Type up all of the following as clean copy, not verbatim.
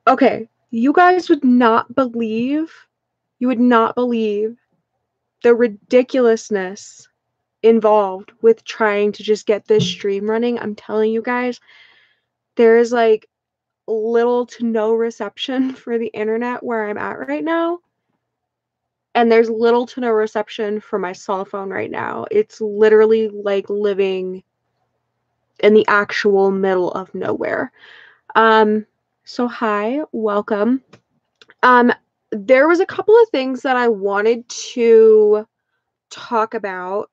Okay, you guys you would not believe the ridiculousness involved with trying to just get this stream running. I'm telling you guys, there is like little to no reception for the internet where I'm at right now. And there's little to no reception for my cell phone right now. It's literally like living in the actual middle of nowhere. Um, so hi, welcome. Um, there was a couple of things that I wanted to talk about,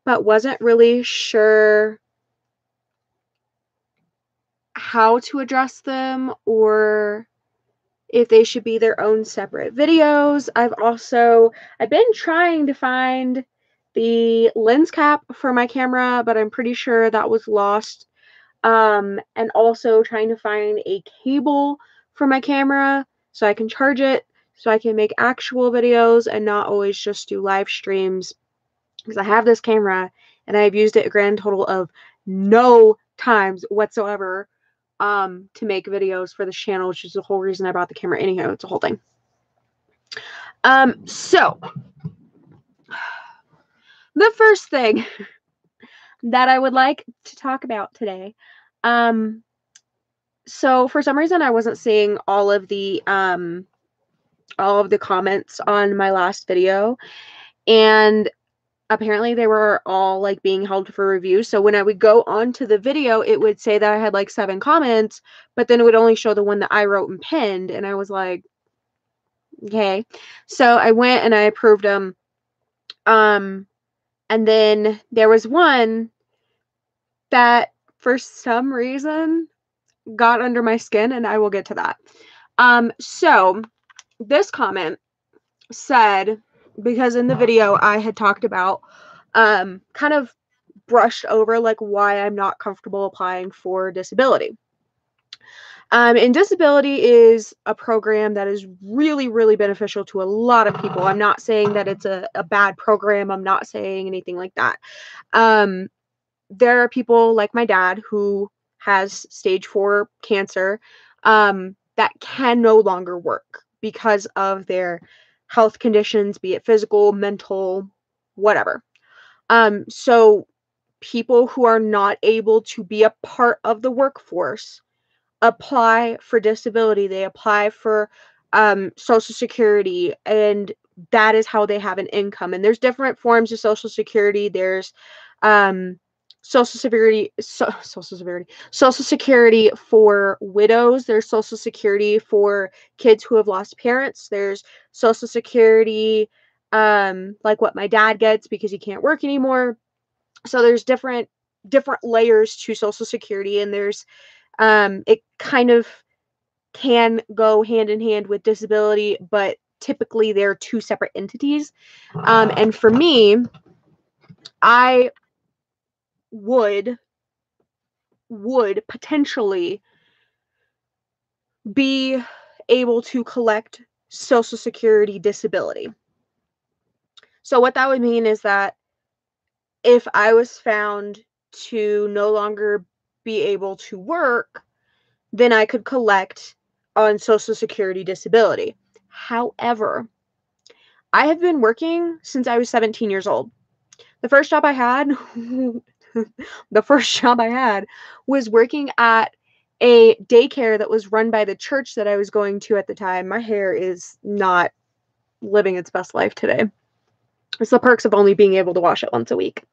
but wasn't really sure how to address them or if they should be their own separate videos. I've been trying to find the lens cap for my camera, but I'm pretty sure that was lost. And also trying to find a cable for my camera so I can charge it, so I can make actual videos and not always just do live streams, because I have this camera and I've used it a grand total of no times whatsoever to make videos for this channel, which is the whole reason I bought the camera. Anyhow, it's a whole thing. So the first thing that I would like to talk about today, so for some reason I wasn't seeing all of the comments on my last video, and apparently they were all like being held for review. So when I would go onto the video, it would say that I had like 7 comments, but then it would only show the one that I wrote and pinned, and I was like, okay. So I went and I approved them. And then there was one that for some reason got under my skin, and I will get to that. So this comment said, because in the video I had talked about, kind of brushed over like why I'm not comfortable applying for disability. And disability is a program that is really, really beneficial to a lot of people. I'm not saying that it's a bad program. I'm not saying anything like that. There are people like my dad who has stage 4 cancer that can no longer work because of their health conditions, be it physical, mental, whatever. So people who are not able to be a part of the workforce apply for disability. They apply for Social Security, and that is how they have an income. And there's different forms of Social Security. There's Social Security for widows. There's Social Security for kids who have lost parents. There's Social Security like what my dad gets because he can't work anymore. So there's different layers to Social Security, and there's it kind of can go hand in hand with disability, but typically they're 2 separate entities. And for me, I would potentially be able to collect Social Security disability. So what that would mean is that if I was found to no longer be able to work, then I could collect on Social Security disability. However, I have been working since I was 17 years old. The first job I had was working at a daycare that was run by the church that I was going to at the time. My hair is not living its best life today. It's the perks of only being able to wash it once a week.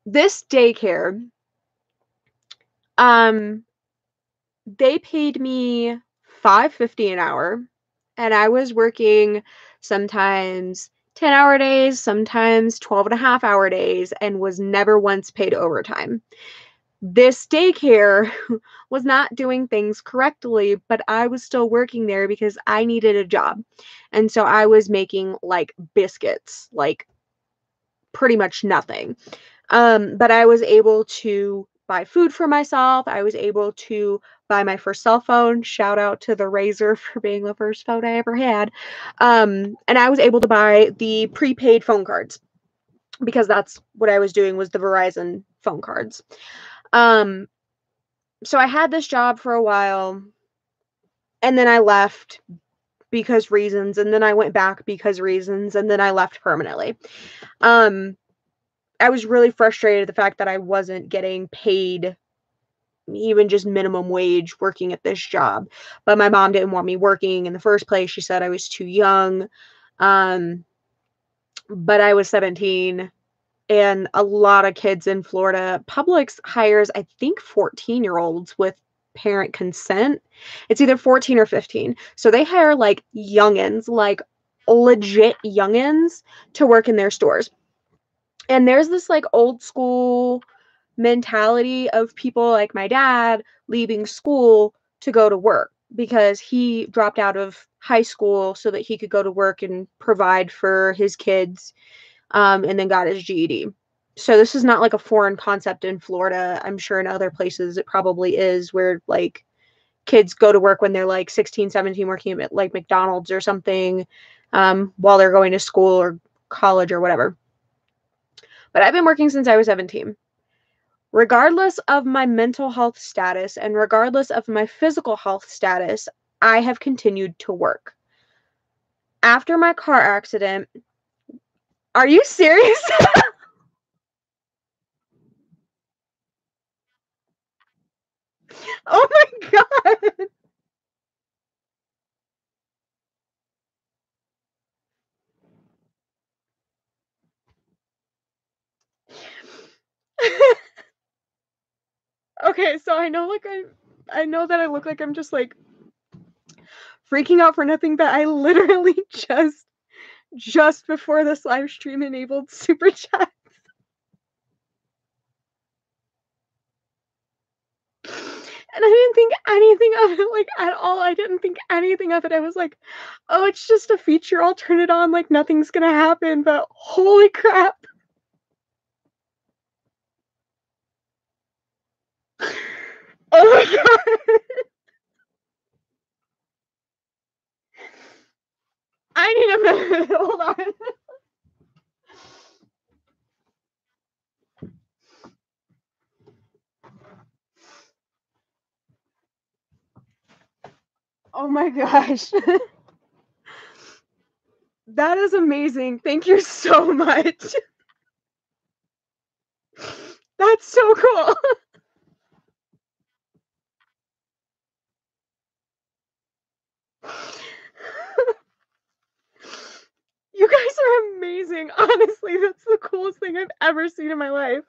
This daycare, they paid me $5.50 an hour, and I was working sometimes 10-hour days, sometimes 12.5-hour days, and was never once paid overtime. This daycare was not doing things correctly, but I was still working there because I needed a job. And so I was making like biscuits, like pretty much nothing. But I was able to buy food for myself. I was able to buy my first cell phone. Shout out to the Razor for being the first phone I ever had. And I was able to buy the prepaid phone cards, because that's what I was doing, was the Verizon phone cards. So I had this job for a while, and then I left because reasons, and then I went back because reasons, and then I left permanently. Um, I was really frustrated at the fact that I wasn't getting paid even just minimum wage working at this job, but my mom didn't want me working in the first place. She said I was too young. Um, but I was 17, and a lot of kids in Florida, Publix hires, I think, 14-year-olds with parent consent. It's either 14 or 15. So they hire like youngins, like legit youngins to work in their stores. And there's this like old school mentality of people like my dad leaving school to go to work because he dropped out of high school so that he could go to work and provide for his kids, and then got his GED. So this is not like a foreign concept in Florida. I'm sure in other places it probably is, where like kids go to work when they're like 16, 17, working at like McDonald's or something, while they're going to school or college or whatever. But I've been working since I was 17. Regardless of my mental health status and regardless of my physical health status, I have continued to work. After my car accident, are you serious? Oh my God. Okay, so I know that I look like I'm just like freaking out for nothing, but I literally just before this live stream enabled super chat. And I didn't think anything of it, like, at all. I didn't think anything of it. I was like, "Oh, it's just a feature. I'll turn it on, like, nothing's gonna happen." But holy crap. Oh my God. I need a minute. Hold on. Oh my gosh. That is amazing. Thank you so much. That's so cool. You guys are amazing. Honestly, that's the coolest thing I've ever seen in my life.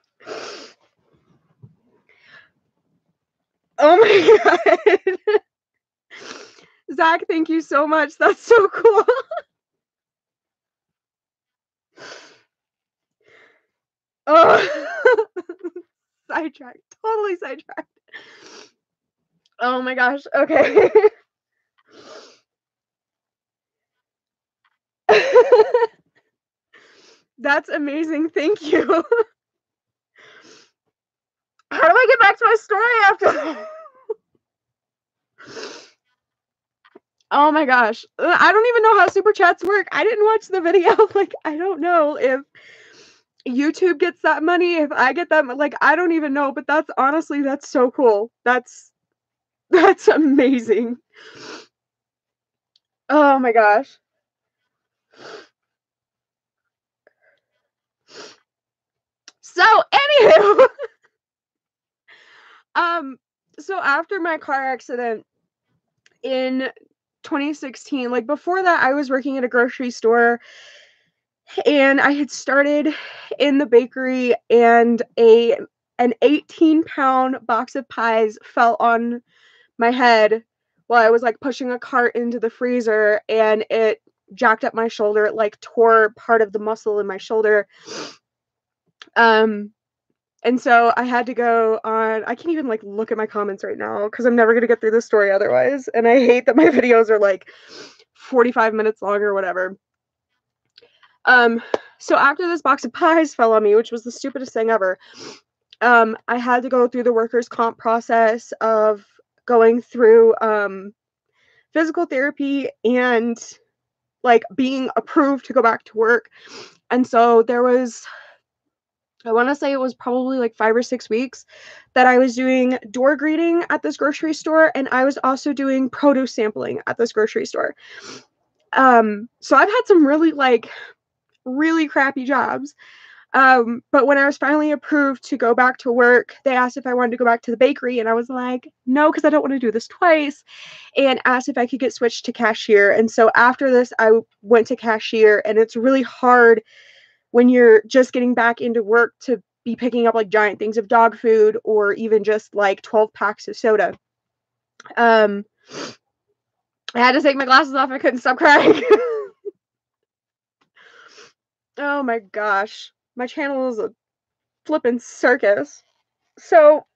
Oh my God. Zach, thank you so much. That's so cool. Oh, sidetracked. Totally sidetracked. Oh my gosh. Okay. That's amazing. Thank you. How do I get back to my story after that? Oh my gosh. I don't even know how super chats work. I didn't watch the video. Like, I don't know if YouTube gets that money, if I get that, like, I don't even know, but that's honestly, that's so cool. That's amazing. Oh my gosh. So, anywho, um, so after my car accident in 2016, like before that, I was working at a grocery store, and I had started in the bakery, and an 18-pound box of pies fell on my head while I was like pushing a cart into the freezer, and it jacked up my shoulder. It like tore part of the muscle in my shoulder. Um, and so I had to go on. I can't even like look at my comments right now because I'm never gonna get through this story otherwise. And I hate that my videos are like 45 minutes long or whatever. Um, so after this box of pies fell on me, which was the stupidest thing ever, I had to go through the workers' comp process of going through physical therapy and like being approved to go back to work. And so there was I want to say it was probably like 5 or 6 weeks that I was doing door greeting at this grocery store, and I was also doing produce sampling at this grocery store. So I've had some really, like, really crappy jobs. But when I was finally approved to go back to work, they asked if I wanted to go back to the bakery, and I was like, no, because I don't want to do this twice, and asked if I could get switched to cashier. And so after this, I went to cashier, and it's really hard when you're just getting back into work to be picking up like giant things of dog food or even just like 12 packs of soda. Um, I had to take my glasses off. I couldn't stop crying. Oh my gosh. My channel is a flippin' circus. So,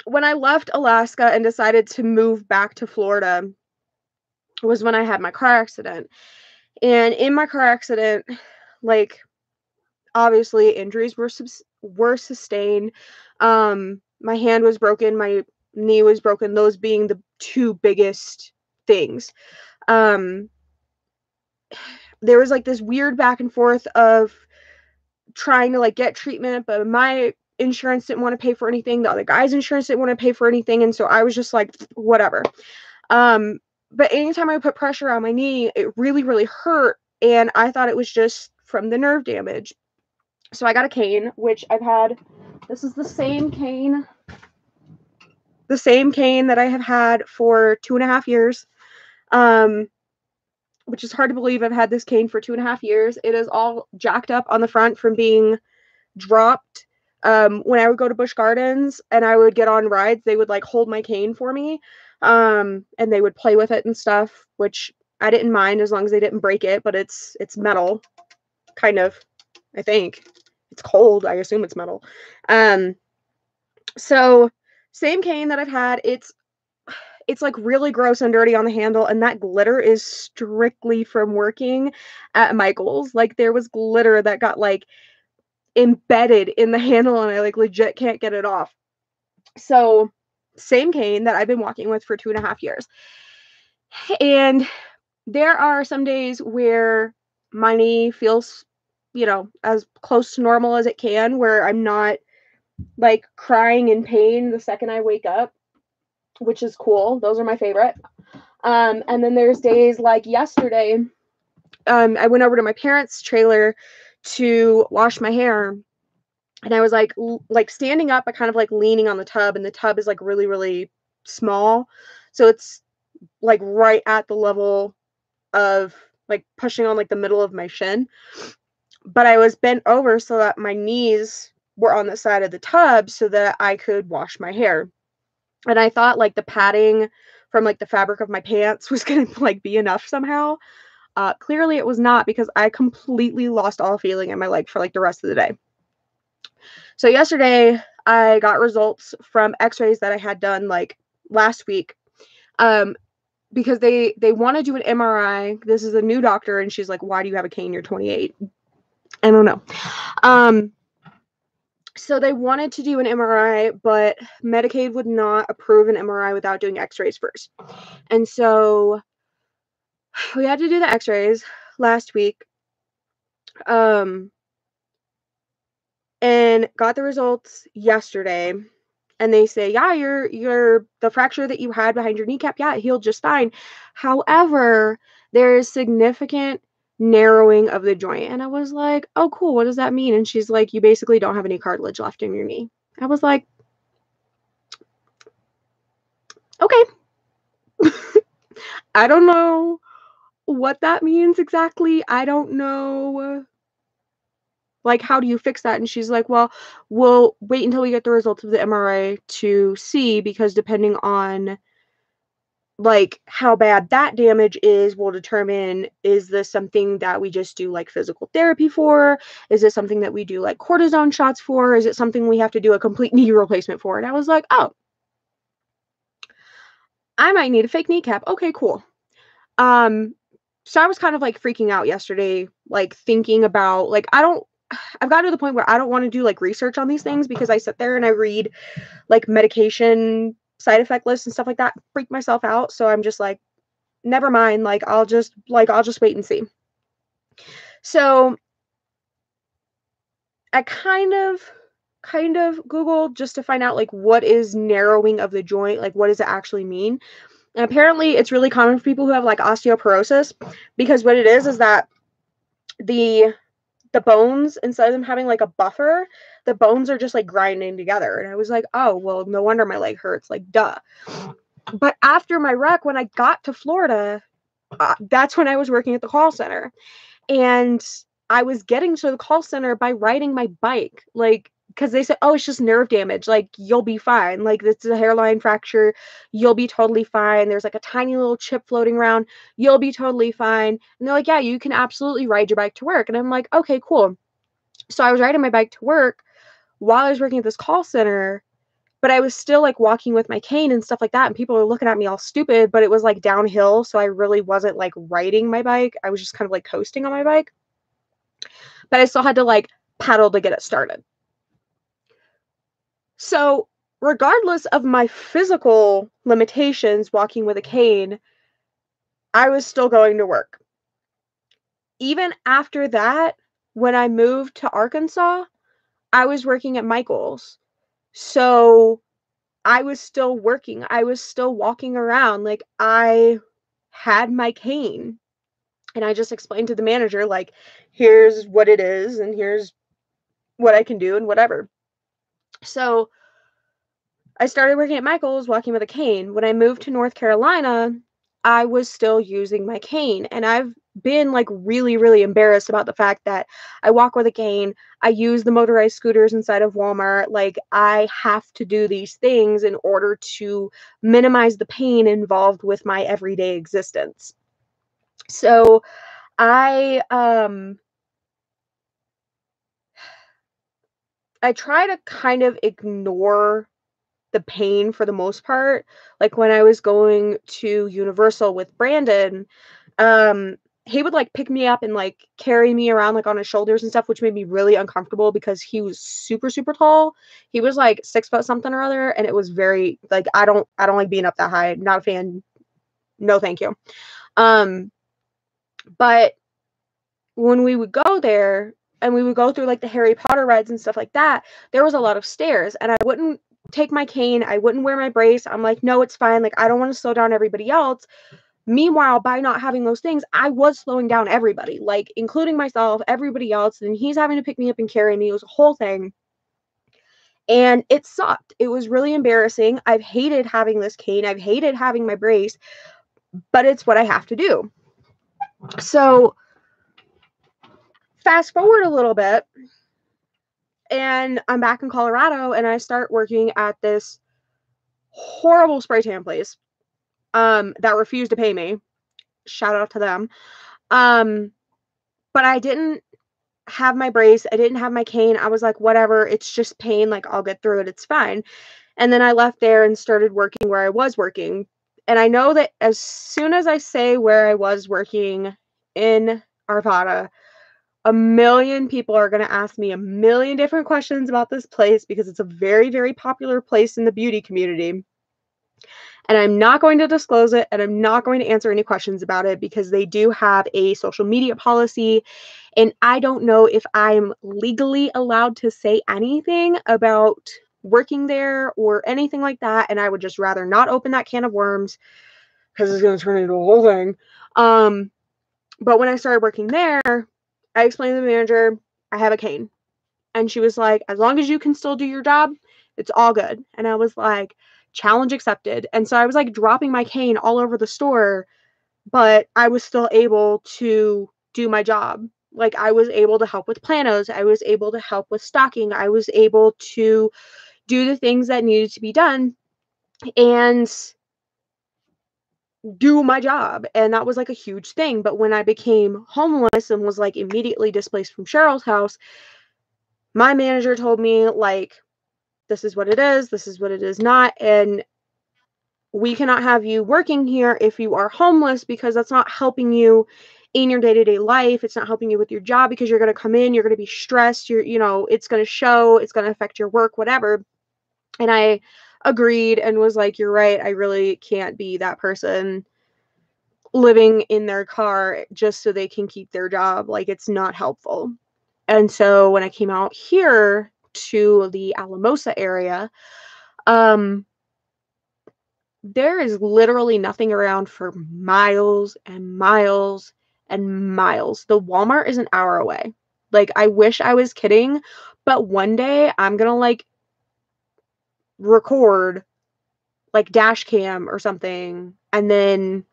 when I left Alaska and decided to move back to Florida was when I had my car accident. And in my car accident, like, obviously injuries were sustained. My hand was broken, my knee was broken, those being the two biggest things. Um, there was like this weird back and forth of trying to like get treatment, but my insurance didn't want to pay for anything. The other guy's insurance didn't want to pay for anything, and so I was just like, whatever. But anytime I put pressure on my knee, it really, really hurt, and I thought it was just from the nerve damage. So I got a cane, which I've had. This is the same cane that I have had for 2.5 years. Which is hard to believe. I've had this cane for 2.5 years. It is all jacked up on the front from being dropped. When I would go to Busch Gardens and I would get on rides, they would like hold my cane for me. And they would play with it and stuff, which I didn't mind as long as they didn't break it, but it's metal, kind of, I think. It's cold. I assume it's metal. So same cane that I've had. It's like really gross and dirty on the handle, and that glitter is strictly from working at Michael's. Like there was glitter that got like embedded in the handle, and I like legit can't get it off. So same cane that I've been walking with for 2.5 years. And there are some days where my knee feels, as close to normal as it can, where I'm not like crying in pain the second I wake up, which is cool. Those are my favorite. And then there's days like yesterday, I went over to my parents' trailer to wash my hair, and I was like standing up, but kind of like leaning on the tub, and the tub is like really, really small. So it's like right at the level of like pushing on like the middle of my shin. But I was bent over so that my knees were on the side of the tub so that I could wash my hair. And I thought like the padding from like the fabric of my pants was gonna like be enough somehow. Clearly it was not, because I completely lost all feeling in my leg for like the rest of the day. So yesterday I got results from x-rays that I had done like last week. Because they want to do an MRI. This is a new doctor, and she's like, why do you have a cane? You're 28. I don't know. So they wanted to do an MRI, but Medicaid would not approve an MRI without doing x-rays first. And so we had to do the x-rays last week. And got the results yesterday. And they say, yeah, you're the fracture that you had behind your kneecap, yeah, it healed just fine. However, there is significant narrowing of the joint. And I was like, oh, cool. What does that mean? And she's like, you basically don't have any cartilage left in your knee. I was like, okay. I don't know what that means exactly. I don't know. Like, how do you fix that? And she's like, well, we'll wait until we get the results of the MRI to see, because depending on like how bad that damage is will determine, is this something that we just do like physical therapy for? Is it something that we do like cortisone shots for? Is it something we have to do a complete knee replacement for? And I was like, oh, I might need a fake kneecap. Okay, cool. So I was kind of like freaking out yesterday, like thinking about like, I've gotten to the point where I don't want to do like research on these things, because I sit there and I read like medication side effect lists and stuff like that, freak myself out. So I'm just like, never mind. Like, I'll just wait and see. So I kind of Googled just to find out, like, what is narrowing of the joint, like, what does it actually mean? And apparently it's really common for people who have, like, osteoporosis, because what it is that the bones, instead of them having, like, a buffer, the bones are just, like, grinding together, and I was like, "Oh, well, no wonder my leg hurts, like, duh." But after my wreck, when I got to Florida, that's when I was working at the call center. And I was getting to the call center by riding my bike, like, because they said, "Oh, it's just nerve damage, like, you'll be fine, like, it's a hairline fracture, you'll be totally fine, there's, like, a tiny little chip floating around, you'll be totally fine," and they're like, "Yeah, you can absolutely ride your bike to work," and I'm like, "Okay, cool." So I was riding my bike to work while I was working at this call center, but I was still, like, walking with my cane and stuff like that, and people were looking at me all stupid, but it was, like, downhill, so I really wasn't, like, riding my bike, I was just kind of, like, coasting on my bike. But I still had to, like, pedal to get it started. So, regardless of my physical limitations walking with a cane, I was still going to work. Even after that, when I moved to Arkansas, I was working at Michael's. So, I was still working. I was still walking around. Like, I had my cane. And I just explained to the manager, like, here's what it is, and here's what I can do, and whatever. So, I started working at Michael's walking with a cane. When I moved to North Carolina, I was still using my cane, and I've been, like, really, really embarrassed about the fact that I walk with a cane, I use the motorized scooters inside of Walmart, like, I have to do these things in order to minimize the pain involved with my everyday existence. So, I, I try to kind of ignore the pain for the most part. Like, when I was going to Universal with Brandon, um, he would, like, pick me up and, like, carry me around, like, on his shoulders and stuff, which made me really uncomfortable because he was super, super tall. He was, like, 6 foot something or other, and it was very like, I don't like being up that high. Not a fan. No, thank you. Um, but when we would go there and we would go through, like, the Harry Potter rides and stuff like that, there was a lot of stairs, and I wouldn't take my cane, I wouldn't wear my brace. I'm like, "No, it's fine, like, I don't wanna slow down everybody else." Meanwhile, by not having those things, I was slowing down everybody, like, including myself, everybody else, and he's having to pick me up and carry me. It was a whole thing, and it sucked. It was really embarrassing. I've hated having this cane, I've hated having my brace, but it's what I have to do. So, fast forward a little bit, and I'm back in Colorado, and I start working at this horrible spray tan place, that refused to pay me. Shout out to them. Um, but I didn't have my brace, I didn't have my cane. I was like, "Whatever, it's just pain, like, I'll get through it, it's fine." And then I left there and started working where I was working. And I know that as soon as I say where I was working in Arvada, a million people are gonna ask me a million different questions about this place because it's a very, very popular place in the beauty community. And I'm not going to disclose it, and I'm not going to answer any questions about it because they do have a social media policy, and I don't know if I'm legally allowed to say anything about working there or anything like that, and I would just rather not open that can of worms because it's gonna turn into a whole thing. Um, but when I started working there, I explained to the manager, "I have a cane." And she was like, "As long as you can still do your job, it's all good." And I was like, "Challenge accepted." And so I was, like, dropping my cane all over the store, but I was still able to do my job. Like, I was able to help with planos, I was able to help with stocking, I was able to do the things that needed to be done and do my job, and that was, like, a huge thing. But when I became homeless and was, like, immediately displaced from Cheryl's house, my manager told me, like, "This is what it is, this is what it is not, and we cannot have you working here if you are homeless because that's not helping you in your day-to-day life. It's not helping you with your job because you're gonna come in, you're gonna be stressed, it's gonna show, it's gonna affect your work, whatever." And I agreed and was like, "You're right, I really can't be that person living in their car just so they can keep their job, like, it's not helpful." And so when I came out here to the Alamosa area, um, there is literally nothing around for miles and miles and miles. The Walmart is an hour away. Like, I wish I was kidding, but one day I'm gonna like record like dash cam or something and then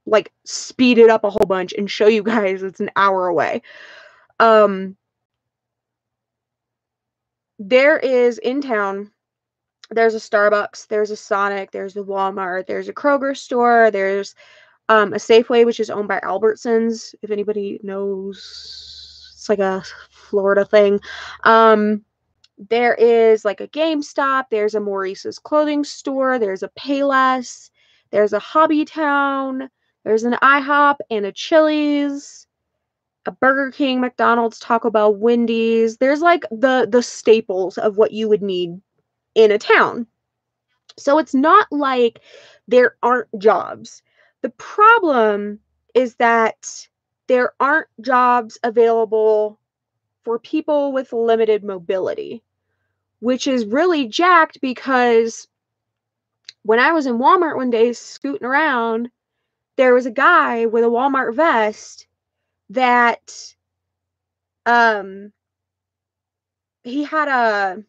like speed it up a whole bunch and show you guys it's an hour away. Um, there is in town, there's a Starbucks, there's a Sonic, there's a Walmart, there's a Kroger store, there's a Safeway, which is owned by Albertsons, if anybody knows. It's like a Florida thing. There is like a GameStop, there's a Maurice's clothing store, there's a Payless, there's a Hobby Town, there's an IHOP and a Chili's, a Burger King, McDonald's, Taco Bell, Wendy's. There's like the staples of what you would need in a town. So it's not like there aren't jobs. The problem is that there aren't jobs available for people with limited mobility, which is really jacked because when I was in Walmart one day scooting around, there was a guy with a Walmart vest that he had a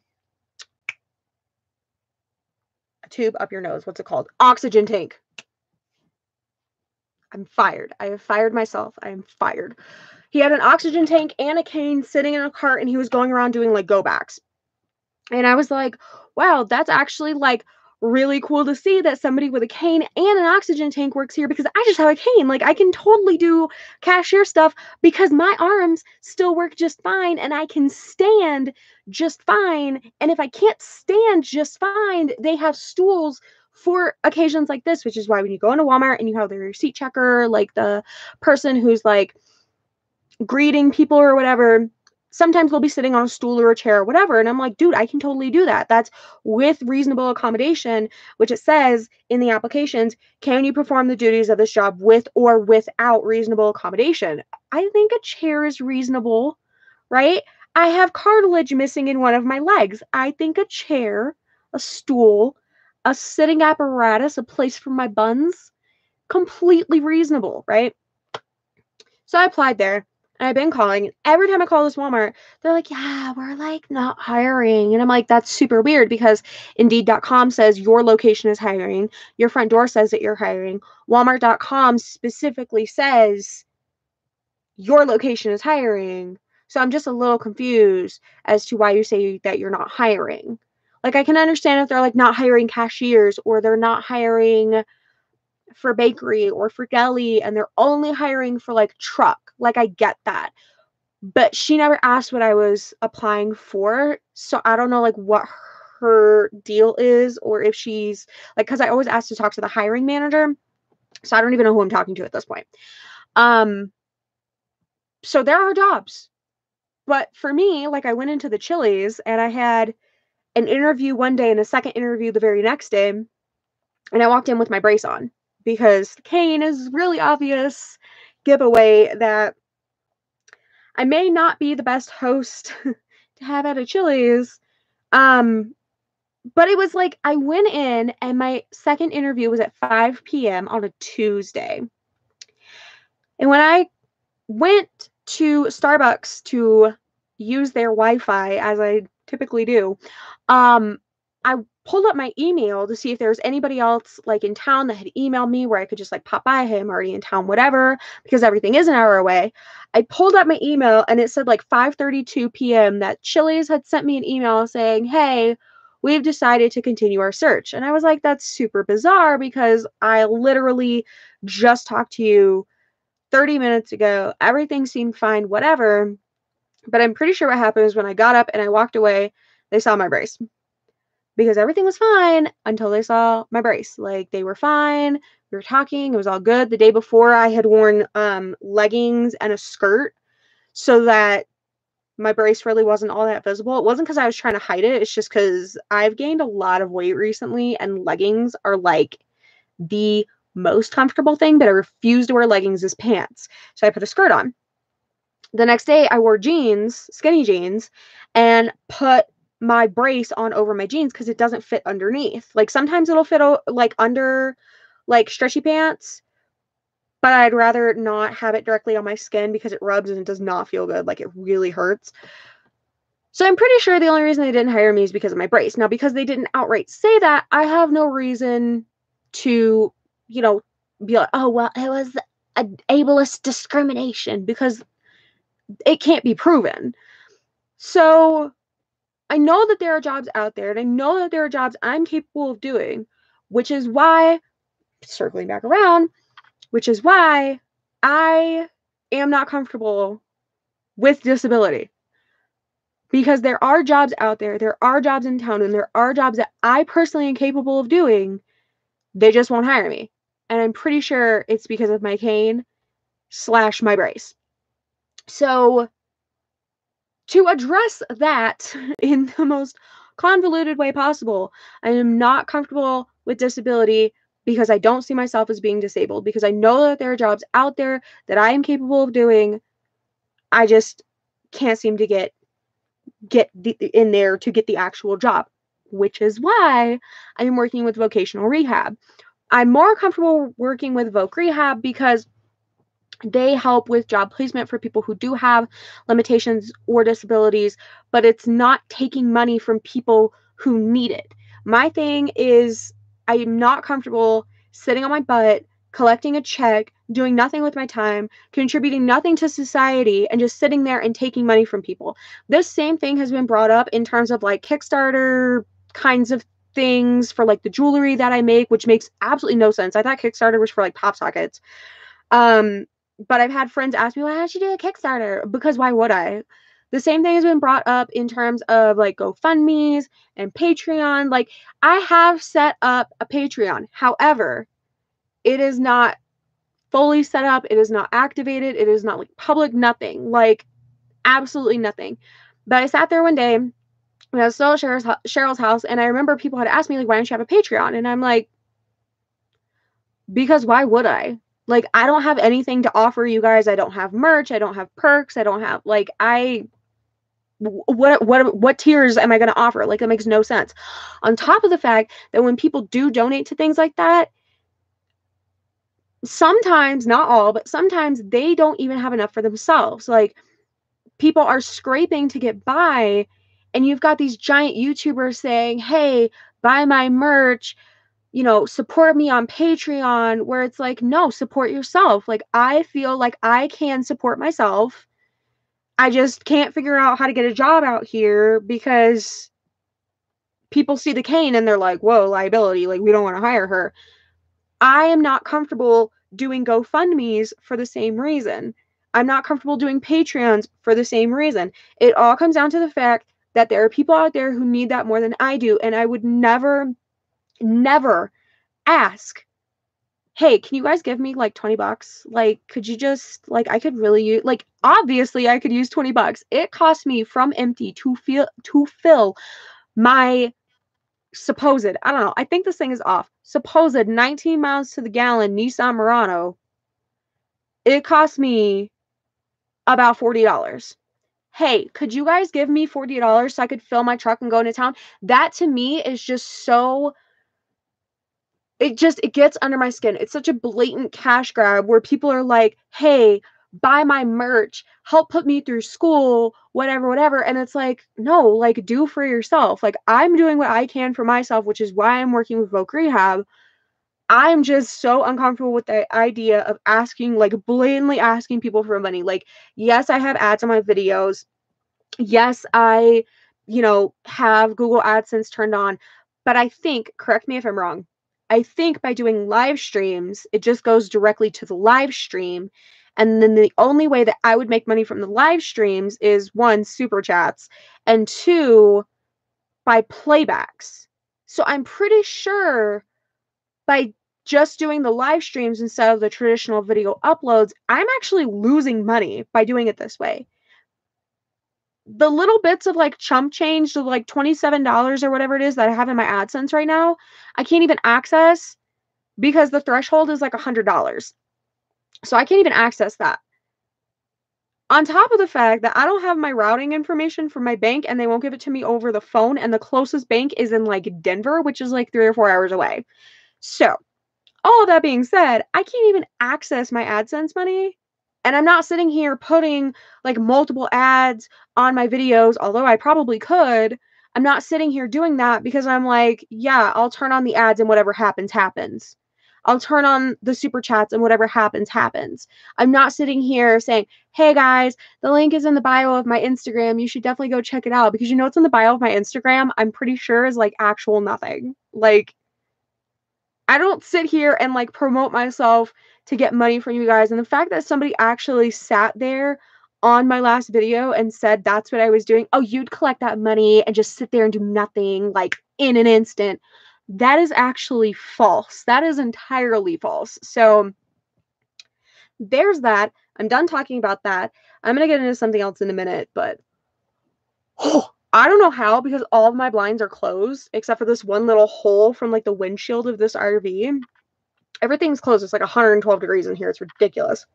tube up your nose. What's it called? Oxygen tank. I'm fired. I have fired myself. I am fired. He had an oxygen tank and a cane sitting in a cart, and he was going around doing like go backs. And I was like, wow, that's actually like really cool to see that somebody with a cane and an oxygen tank works here, because I just have a cane. Like, I can totally do cashier stuff because my arms still work just fine and I can stand just fine. And if I can't stand just fine, they have stools for occasions like this, which is why when you go into Walmart and you have the receipt checker, like the person who's like greeting people or whatever, sometimes they'll be sitting on a stool or a chair or whatever. And I'm like, dude, I can totally do that. That's with reasonable accommodation, which it says in the applications, can you perform the duties of this job with or without reasonable accommodation? I think a chair is reasonable, right? I have cartilage missing in one of my legs. I think a chair, a stool, a sitting apparatus, a place for my buns, completely reasonable, right? So I applied there. And I've been calling. Every time I call this Walmart, they're like, yeah, we're like not hiring. And I'm like, that's super weird because Indeed.com says your location is hiring. Your front door says that you're hiring. Walmart.com specifically says your location is hiring. So I'm just a little confused as to why you say that you're not hiring. Like, I can understand if they're like not hiring cashiers or they're not hiring for bakery or for deli and they're only hiring for like truck. Like, I get that. But she never asked what I was applying for. So I don't know like what her deal is, or if she's like, because I always ask to talk to the hiring manager. So I don't even know who I'm talking to at this point. So there are jobs. But for me, like, I went into the Chili's and I had an interview one day and a second interview the very next day. And I walked in with my brace on because the cane is really obvious giveaway that I may not be the best host to have at a Chili's. But it was like I went in and my second interview was at 5 p.m. on a Tuesday. And when I went to Starbucks to use their Wi-Fi, as I typically do, I pulled up my email to see if there was anybody else like in town that had emailed me where I could just like pop by. Hey, I'm already in town, whatever, because everything is an hour away. I pulled up my email and it said like 5:32 p.m. that Chili's had sent me an email saying, hey, we've decided to continue our search. And I was like, that's super bizarre because I literally just talked to you 30 minutes ago. Everything seemed fine, whatever. But I'm pretty sure what happened was when I got up and I walked away, they saw my brace. Because everything was fine until they saw my brace. Like, they were fine. We were talking. It was all good. The day before, I had worn leggings and a skirt so that my brace really wasn't all that visible. It wasn't because I was trying to hide it. It's just because I've gained a lot of weight recently, and leggings are like the most comfortable thing, but I refuse to wear leggings as pants. So I put a skirt on. The next day I wore jeans, skinny jeans, and put my brace on over my jeans because it doesn't fit underneath. Like sometimes it'll fit like under like stretchy pants, but I'd rather not have it directly on my skin because it rubs and it does not feel good. Like it really hurts. So I'm pretty sure the only reason they didn't hire me is because of my brace. Now, because they didn't outright say that, I have no reason to, you know, be like, oh, well, it was ableist discrimination because it can't be proven. So I know that there are jobs out there, and I know that there are jobs I'm capable of doing, which is why, circling back around, which is why I am not comfortable with disability. Because there are jobs out there are jobs in town, and there are jobs that I personally am capable of doing. They just won't hire me. And I'm pretty sure it's because of my cane / my brace. So to address that in the most convoluted way possible, I am not comfortable with disability because I don't see myself as being disabled, because I know that there are jobs out there that I am capable of doing. I just can't seem to get in there to get the actual job, which is why I'm working with vocational rehab. I'm more comfortable working with voc rehab because they help with job placement for people who do have limitations or disabilities, but it's not taking money from people who need it. My thing is, I am not comfortable sitting on my butt, collecting a check, doing nothing with my time, contributing nothing to society, and just sitting there and taking money from people. This same thing has been brought up in terms of like Kickstarter kinds of things for like the jewelry that I make, which makes absolutely no sense. I thought Kickstarter was for like pop sockets. But I've had friends ask me, why don't you do a Kickstarter? Because why would I? The same thing has been brought up in terms of like GoFundMe's and Patreon. Like, I have set up a Patreon. However, it is not fully set up. It is not activated. It is not like public, nothing. Like, absolutely nothing. But I sat there one day when I was still at Cheryl's house, and I remember people had asked me, like, why don't you have a Patreon? And I'm like, because why would I? Like, I don't have anything to offer you guys. I don't have merch. I don't have perks. I don't have, like, what tiers am I going to offer? Like, that makes no sense. On top of the fact that when people do donate to things like that, sometimes, not all, but sometimes they don't even have enough for themselves. Like, people are scraping to get by, and you've got these giant YouTubers saying, hey, buy my merch, support me on Patreon, where it's like, no, support yourself. Like, I feel like I can support myself. I just can't figure out how to get a job out here because people see the cane and they're like, whoa, liability. Like, we don't want to hire her. I am not comfortable doing GoFundMe's for the same reason. I'm not comfortable doing Patreons for the same reason. It all comes down to the fact that there are people out there who need that more than I do. And I would never, never ask, hey, can you guys give me like $20? Like, could you just, like, I could really use, like, obviously I could use $20. It cost me from empty to fill my supposed, I don't know, I think this thing is off, supposed 19 miles to the gallon Nissan Murano. It cost me about $40. Hey, could you guys give me $40 so I could fill my truck and go into town? That to me is just so, it gets under my skin. It's such a blatant cash grab where people are like, hey, buy my merch, help put me through school, whatever. And it's like, no, like, do for yourself. Like, I'm doing what I can for myself, which is why I'm working with voc rehab. I'm just so uncomfortable with the idea of asking, like, blatantly asking people for money. Like, yes, I have ads on my videos. Yes, I, have Google AdSense turned on. But I think, correct me if I'm wrong, I think by doing live streams, it just goes directly to the live stream. And then the only way that I would make money from the live streams is one, super chats, and two, by playbacks. So I'm pretty sure by just doing the live streams instead of the traditional video uploads, I'm actually losing money by doing it this way. The little bits of like chump change to like $27 or whatever it is that I have in my AdSense right now, I can't even access because the threshold is like $100. So I can't even access that. On top of the fact that I don't have my routing information for my bank and they won't give it to me over the phone, and the closest bank is in like Denver, which is like 3 or 4 hours away. So, all of that being said, I can't even access my AdSense money. And I'm not sitting here putting like multiple ads on my videos, although I probably could. I'm not sitting here doing that because I'm like, yeah, I'll turn on the ads and whatever happens, happens. I'll turn on the super chats and whatever happens, happens. I'm not sitting here saying, hey guys, the link is in the bio of my Instagram. You should definitely go check it out, because you know what's in the bio of my Instagram? I'm pretty sure is like actual nothing. Like, I don't sit here and like promote myself to get money from you guys. And the fact that somebody actually sat there on my last video and said that's what I was doing, oh, you'd collect that money and just sit there and do nothing like in an instant. That is actually false. That is entirely false. So there's that. I'm done talking about that. I'm going to get into something else in a minute, but I don't know how, because all of my blinds are closed except for this one little hole from like the windshield of this RV. Everything's closed. It's like 112 degrees in here. It's ridiculous.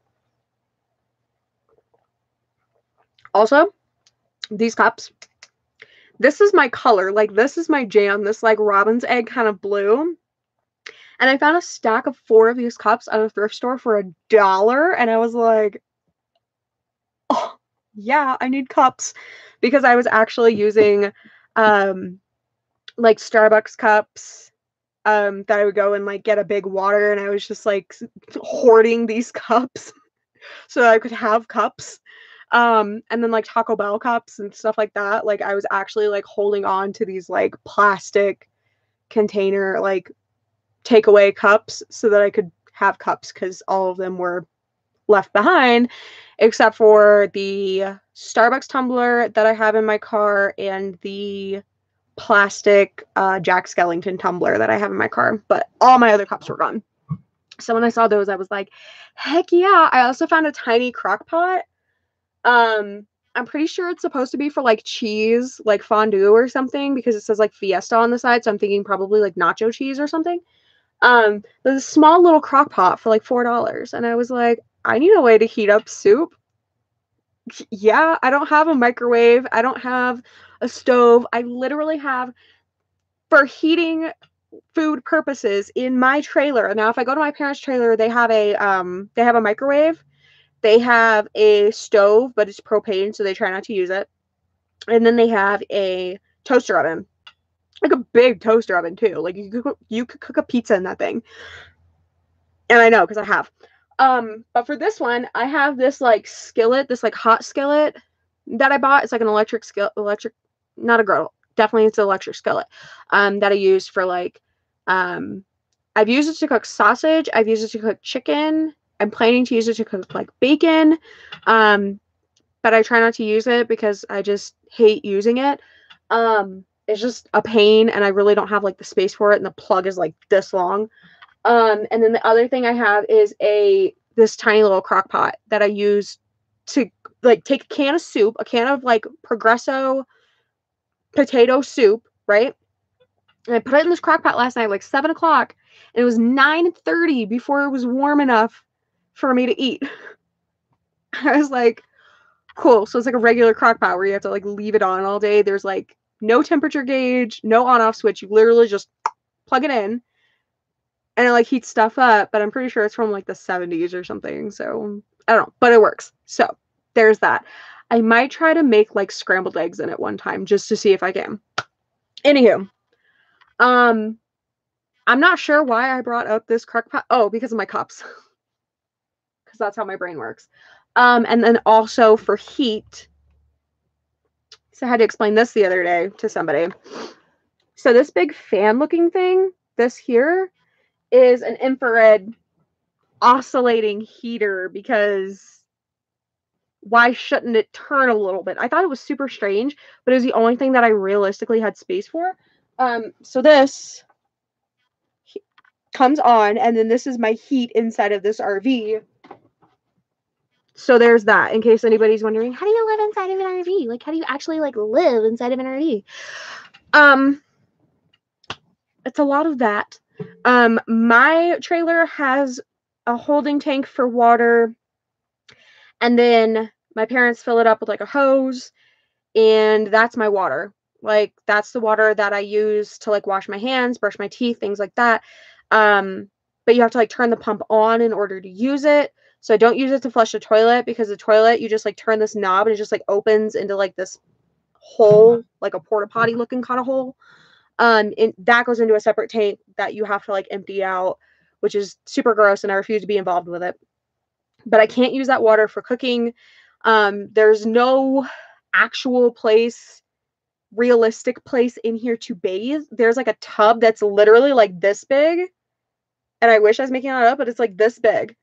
Also, these cups. This is my color. Like, this is my jam. This like robin's egg kind of blue. And I found a stack of 4 of these cups at a thrift store for $1. And I was like, oh, yeah, I need cups. Because I was actually using like Starbucks cups that I would go and like get a big water, and I was just like hoarding these cups so that I could have cups. And then like Taco Bell cups and stuff like that. Like, I was actually like holding on to these like plastic container like takeaway cups so that I could have cups, because all of them were left behind except for the Starbucks tumbler that I have in my car and the plastic Jack Skellington tumbler that I have in my car. But all my other cups were gone. So when I saw those, I was like, heck yeah. I also found a tiny crock pot. I'm pretty sure it's supposed to be for like cheese, like fondue or something, because it says like Fiesta on the side. So I'm thinking probably like nacho cheese or something. There's a small little crock pot for like $4. And I was like, I need a way to heat up soup. Yeah, I don't have a microwave. I don't have a stove. I literally have, for heating food purposes, in my trailer. Now, if I go to my parents' trailer, they have a microwave. They have a stove, but it's propane, so they try not to use it. And then they have a toaster oven, like a big toaster oven too. Like, you could cook a pizza in that thing. And I know, because I have. But for this one, I have this like skillet, this like hot skillet that I bought. It's like an electric, not a griddle. Definitely it's an electric skillet. That I use for like, I've used it to cook sausage. I've used it to cook chicken. I'm planning to use it to cook like bacon. But I try not to use it because I just hate using it. It's just a pain, and I really don't have like the space for it, and the plug is like this long. And then the other thing I have is this tiny little crock pot that I use to like take a can of soup, a can of like Progresso potato soup, right? And I put it in this crock pot last night, like 7 o'clock, and it was 9:30 before it was warm enough for me to eat. I was like, cool. So it's like a regular crock pot where you have to like leave it on all day. There's like no temperature gauge, no on-off switch. You literally just plug it in and it like heats stuff up, but I'm pretty sure it's from like the 70s or something. So I don't know, but it works. So there's that. I might try to make like scrambled eggs in it one time just to see if I can. Anywho, I'm not sure why I brought up this crock pot. Oh, because of my cups. Because that's how my brain works. And then also for heat. So I had to explain this the other day to somebody. So this big fan looking thing, this here, is an infrared oscillating heater, because why shouldn't it turn a little bit? I thought it was super strange, but it was the only thing that I realistically had space for. So this comes on, and then this is my heat inside of this RV. So there's that, in case anybody's wondering, how do you live inside of an RV? Like, how do you actually like live inside of an RV? It's a lot of that. My trailer has a holding tank for water, and then My parents fill it up with like a hose, and that's my water. Like, that's the water that I use to like wash my hands, brush my teeth, things like that. But you have to like turn the pump on in order to use it. So I don't use it to flush the toilet, because the toilet, you just like turn this knob and it just like opens into like this hole, like a porta potty looking kind of hole. And that goes into a separate tank that you have to like empty out, which is super gross, and I refuse to be involved with it. But I can't use that water for cooking. There's no actual place, realistic place in here to bathe. There's like a tub that's literally like this big, and I wish I was making that up, but it's like this big,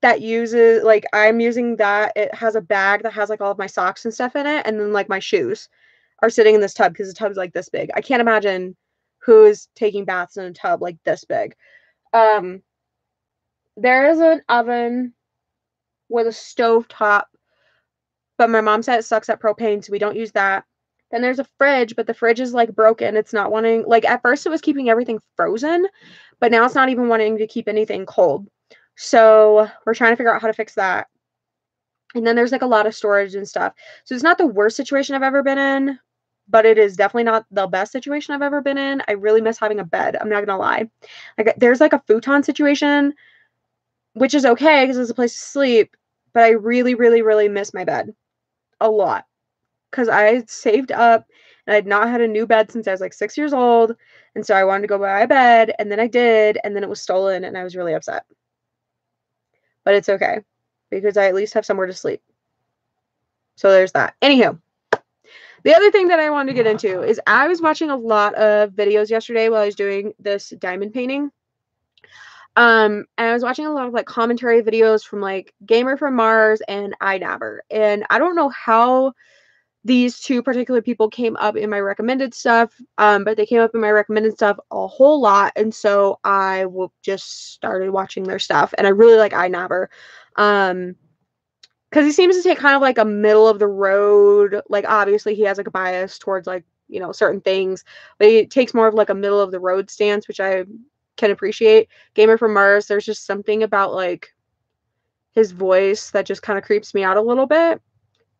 that uses, like, I'm using that. It has a bag that has like all of my socks and stuff in it, and then like my shoes are sitting in this tub, because the tub's like this big. I can't imagine who is taking baths in a tub like this big. There is an oven with a stove top, but my mom said it sucks at propane, so we don't use that. Then there's a fridge, but the fridge is like broken. It's not wanting, like, at first it was keeping everything frozen, but now it's not even wanting to keep anything cold. So we're trying to figure out how to fix that. And then there's like a lot of storage and stuff. So it's not the worst situation I've ever been in, but it is definitely not the best situation I've ever been in. I really miss having a bed. I'm not gonna lie. Like, there's like a futon situation, which is okay because it's a place to sleep, but I really, really, really miss my bed a lot, because I saved up and I had not had a new bed since I was like 6 years old. And so I wanted to go buy a bed, and then I did, and then it was stolen, and I was really upset. But it's okay, because I at least have somewhere to sleep. So there's that. Anywho, the other thing that I wanted to get into is I was watching a lot of videos yesterday while I was doing this diamond painting. And I was watching a lot of like commentary videos from like Gamer from Mars and iNabber. And I don't know how these two particular people came up in my recommended stuff, but they came up in my recommended stuff a whole lot, and so I just started watching their stuff, and I really like iNabber, because he seems to take kind of like a middle of the road, like, obviously he has like a bias towards like, you know, certain things, but he takes more of like a middle of the road stance, which I can appreciate. Gamer from Mars, there's just something about like his voice that just kind of creeps me out a little bit.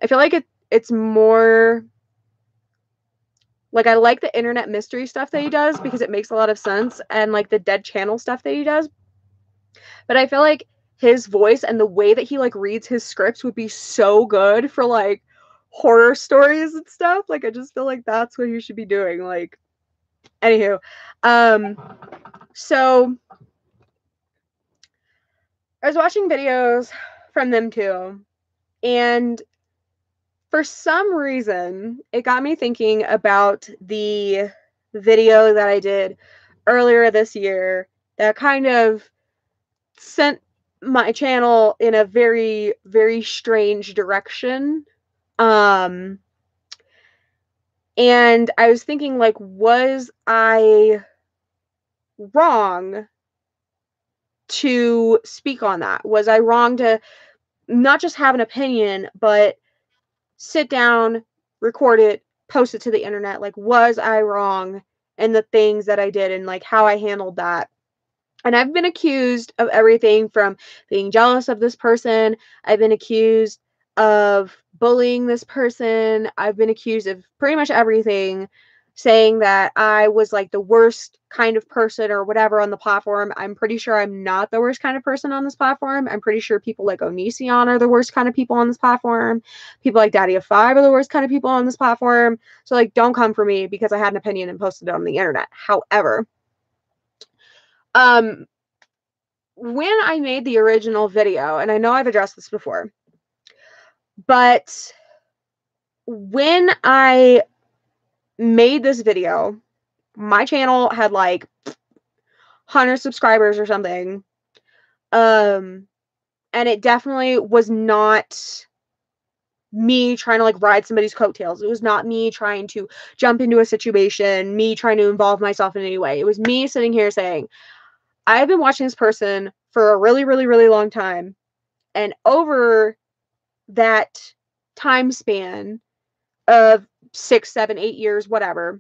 I feel like it's more like, I like the internet mystery stuff that he does because it makes a lot of sense, and like the dead channel stuff that he does. But I feel like his voice and the way that he like reads his scripts would be so good for like horror stories and stuff. Like, I just feel like that's what he should be doing. Like, anywho, so I was watching videos from them too, and for some reason, it got me thinking about the video that I did earlier this year that kind of sent my channel in a very, very strange direction. Um, and I was thinking, like, was I wrong to speak on that? Was I wrong to not just have an opinion, but sit down, record it, post it to the internet? Like, was I wrong in the things that I did and like how I handled that? And I've been accused of everything from being jealous of this person. I've been accused of bullying this person. I've been accused of pretty much everything, saying that I was like the worst kind of person or whatever on the platform. I'm pretty sure I'm not the worst kind of person on this platform. I'm pretty sure people like Onision are the worst kind of people on this platform. People like Daddy of Five are the worst kind of people on this platform. So like, don't come for me because I had an opinion and posted it on the internet. However, when I made the original video, and I know I've addressed this before, but when I made this video, my channel had like 100 subscribers or something. And it definitely was not me trying to like ride somebody's coattails. It was not me trying to jump into a situation, me trying to involve myself in any way. It was me sitting here saying, I've been watching this person for a really, really, really long time. And over that time span of 6, 7, 8 years, whatever,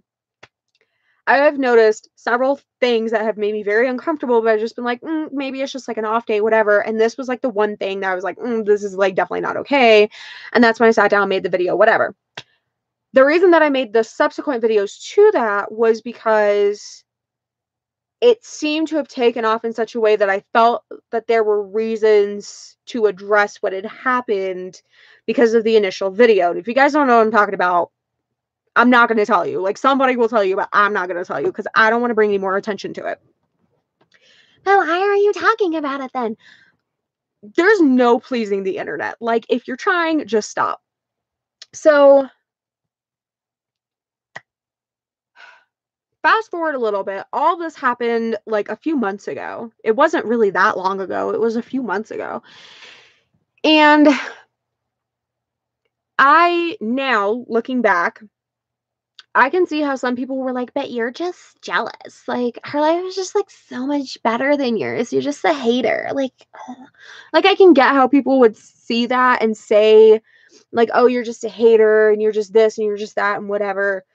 I have noticed several things that have made me very uncomfortable, but I've just been like, maybe it's just like an off day, whatever. And this was like the one thing that I was like, this is like definitely not okay. And that's when I sat down, made the video, whatever. The reason that I made the subsequent videos to that was because it seemed to have taken off in such a way that I felt that there were reasons to address what had happened because of the initial video. And if you guys don't know what I'm talking about, I'm not going to tell you. Like, somebody will tell you, but I'm not going to tell you because I don't want to bring any more attention to it. But why are you talking about it then? There's no pleasing the internet. Like, if you're trying, just stop. So, fast forward a little bit. All this happened like a few months ago. It wasn't really that long ago. It was a few months ago. And I, now looking back, I can see how some people were like, but you're just jealous. Like, her life is just like so much better than yours. You're just a hater. Like I can get how people would see that and say, like, oh, you're just a hater and you're just this and you're just that and whatever.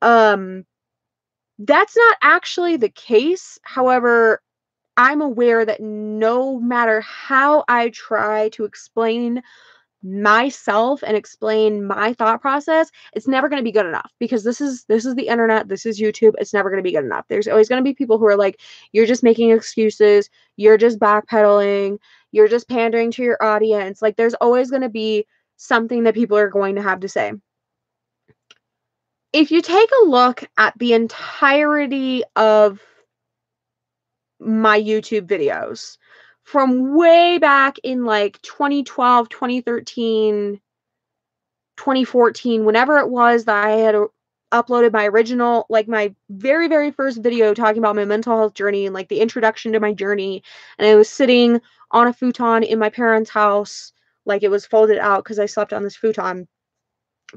That's not actually the case. However, I'm aware that no matter how I try to explain myself and explain my thought process, it's never going to be good enough because this is the internet, this is YouTube. It's never going to be good enough. There's always going to be people who are like, you're just making excuses, you're just backpedaling, you're just pandering to your audience. Like, there's always going to be something that people are going to have to say. If you take a look at the entirety of my YouTube videos from way back in like 2012, 2013, 2014, whenever it was that I had uploaded my original, like my very, very first video talking about my mental health journey and like the introduction to my journey. And I was sitting on a futon in my parents' house, like it was folded out because I slept on this futon.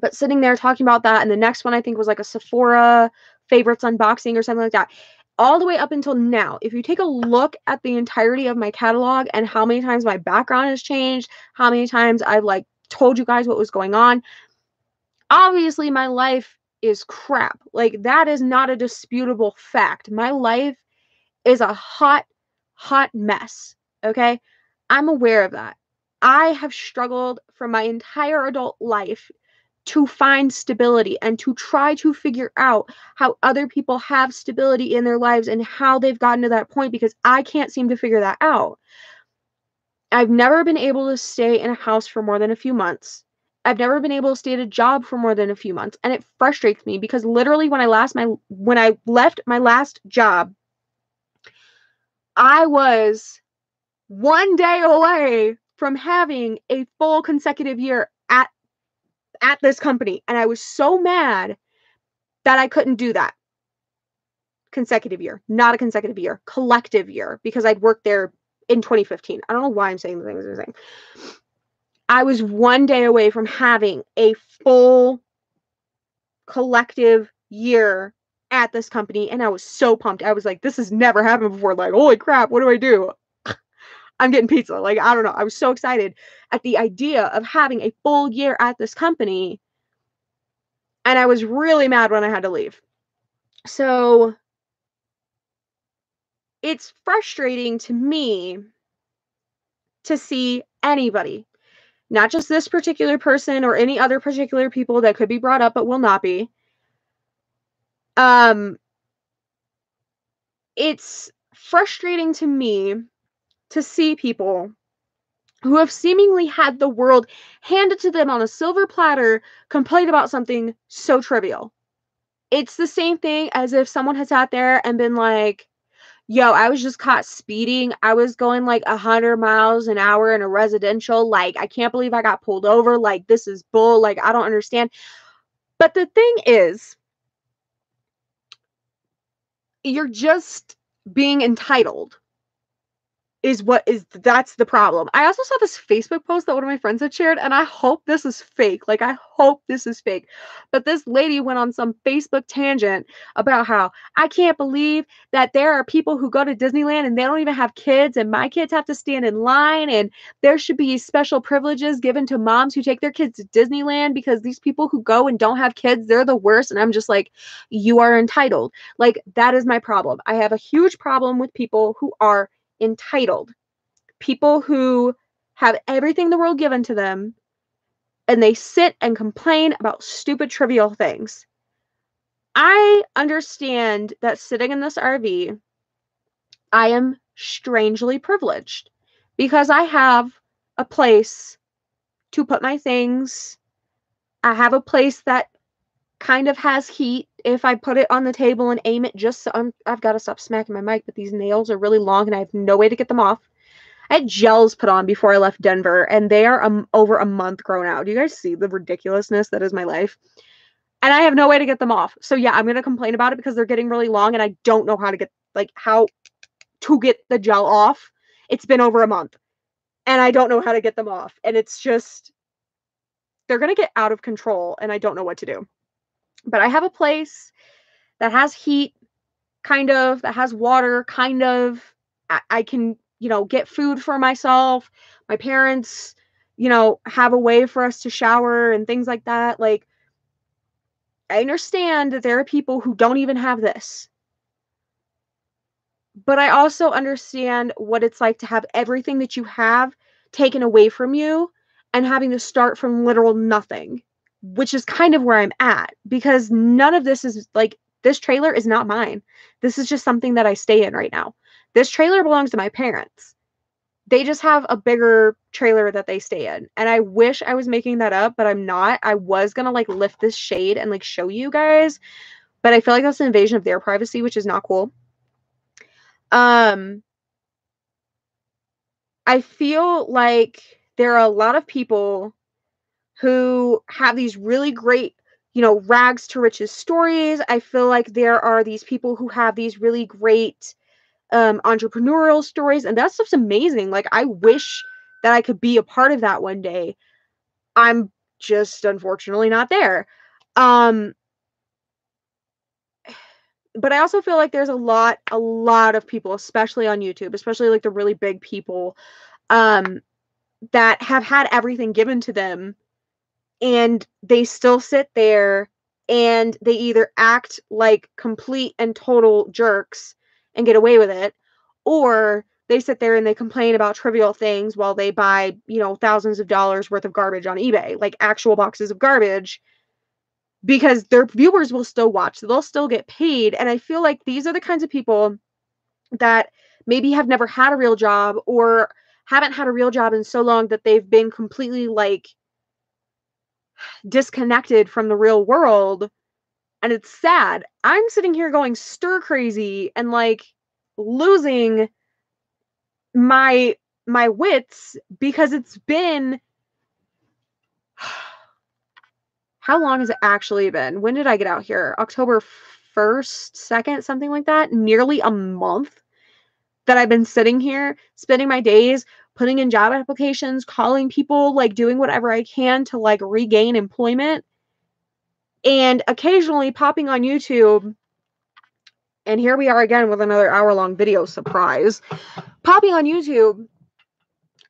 But sitting there talking about that, and the next one I think was like a Sephora favorites unboxing or something like that. All the way up until now, if you take a look at the entirety of my catalog and how many times my background has changed, how many times I've like told you guys what was going on, obviously my life is crap. Like, that is not a disputable fact. My life is a hot, hot mess. Okay? I'm aware of that. I have struggled for my entire adult life to find stability and to try to figure out how other people have stability in their lives and how they've gotten to that point because I can't seem to figure that out. I've never been able to stay in a house for more than a few months. I've never been able to stay at a job for more than a few months, and it frustrates me because literally when I left my last job, I was one day away from having a full consecutive year at this company, and I was so mad that I couldn't do that. Consecutive year, not a consecutive year, collective year, because I'd worked there in 2015. I don't know why I'm saying the things I'm saying. I was one day away from having a full collective year at this company, and I was so pumped. I was like, this has never happened before. Like, holy crap, what do I do? I'm getting pizza. Like, I don't know. I was so excited at the idea of having a full year at this company, and I was really mad when I had to leave. So it's frustrating to me to see anybody, not just this particular person or any other particular people that could be brought up but will not be. It's frustrating to me to see people who have seemingly had the world handed to them on a silver platter complain about something so trivial. It's the same thing as if someone had sat there and been like, yo, I was just caught speeding. I was going like 100 miles an hour in a residential. Like, I can't believe I got pulled over. Like, this is bull. Like, I don't understand. But the thing is, you're just being entitled. that's the problem. I also saw this Facebook post that one of my friends had shared, and I hope this is fake. Like, I hope this is fake. But this lady went on some Facebook tangent about how I can't believe that there are people who go to Disneyland and they don't even have kids, and my kids have to stand in line, and there should be special privileges given to moms who take their kids to Disneyland because these people who go and don't have kids, they're the worst. And I'm just like, you are entitled. Like, that is my problem. I have a huge problem with people who are entitled, people who have everything the world given to them, and they sit and complain about stupid trivial things. I understand that sitting in this RV, I am strangely privileged because I have a place to put my things. I have a place that kind of has heat if I put it on the table and aim it just so I've got to stop smacking my mic, but these nails are really long and I have no way to get them off. I had gels put on before I left Denver, and they are over a month grown out. Do you guys see the ridiculousness that is my life? And I have no way to get them off. So yeah, I'm going to complain about it because they're getting really long and I don't know how to get, like, how to get the gel off. It's been over a month and I don't know how to get them off. And it's just, they're going to get out of control and I don't know what to do. But I have a place that has heat, kind of, that has water, kind of. I can, get food for myself. My parents, have a way for us to shower and things like that. Like, I understand that there are people who don't even have this. But I also understand what it's like to have everything that you have taken away from you and having to start from literal nothing, which is kind of where I'm at because none of this is like, this trailer is not mine. This is just something that I stay in right now. This trailer belongs to my parents. They just have a bigger trailer that they stay in. And I wish I was making that up, but I'm not. I was going to like lift this shade and like show you guys, but I feel like that's an invasion of their privacy, which is not cool. I feel like there are a lot of people who have these really great, rags to riches stories. I feel like there are these people who have these really great entrepreneurial stories, and that stuff's amazing. Like, I wish that I could be a part of that one day. I'm just unfortunately not there. But I also feel like there's a lot of people, especially on YouTube, especially like the really big people, that have had everything given to them and they still sit there and they either act like complete and total jerks and get away with it, or they sit there and they complain about trivial things while they buy, thousands of dollars worth of garbage on eBay, like actual boxes of garbage, because their viewers will still watch. They'll still get paid. And I feel like these are the kinds of people that maybe have never had a real job or haven't had a real job in so long that they've been completely like disconnected from the real world. And it's sad. I'm sitting here going stir crazy and like losing my wits because it's been how long has it actually been? When did I get out here? October 1st, 2nd, something like that. Nearly a month that I've been sitting here, spending my days putting in job applications, calling people, like doing whatever I can to like regain employment, and occasionally popping on YouTube. And here we are again with another hour-long video, surprise. Popping on YouTube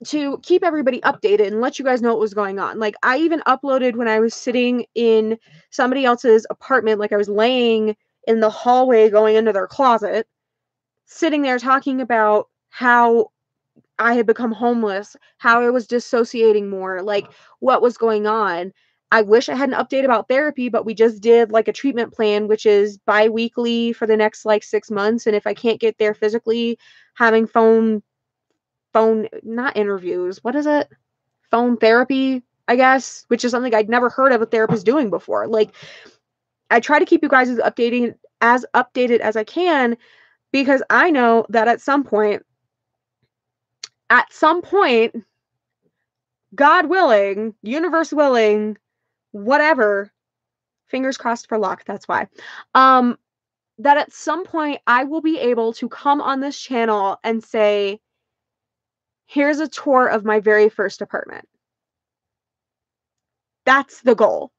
to keep everybody updated and let you guys know what was going on. Like, I even uploaded when I was sitting in somebody else's apartment, like I was laying in the hallway going into their closet, sitting there talking about how I had become homeless, how I was dissociating more, like what was going on. I wish I had an update about therapy, but we just did like a treatment plan, which is bi-weekly for the next like 6 months. And if I can't get there physically, having phone, not interviews, what is it? Phone therapy, I guess, which is something I'd never heard of a therapist doing before. Like, I try to keep you guys as updated as I can, because I know that at some point, God willing, universe willing, whatever, fingers crossed for luck, that's why, that at some point I will be able to come on this channel and say, Here's a tour of my very first apartment. That's the goal.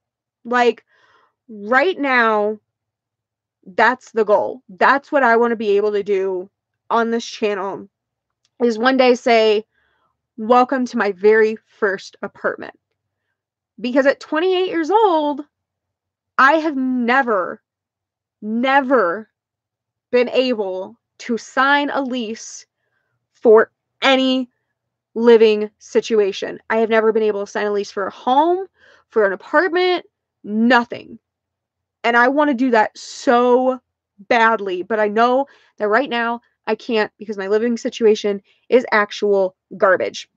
Like, right now, that's the goal. That's what I want to be able to do on this channel, is one day say, welcome to my very first apartment. Because at 28 years old, I have never been able to sign a lease for any living situation. I have never been able to sign a lease for a home, for an apartment, nothing. And I want to do that so badly, but I know that right now I can't because my living situation is actual garbage.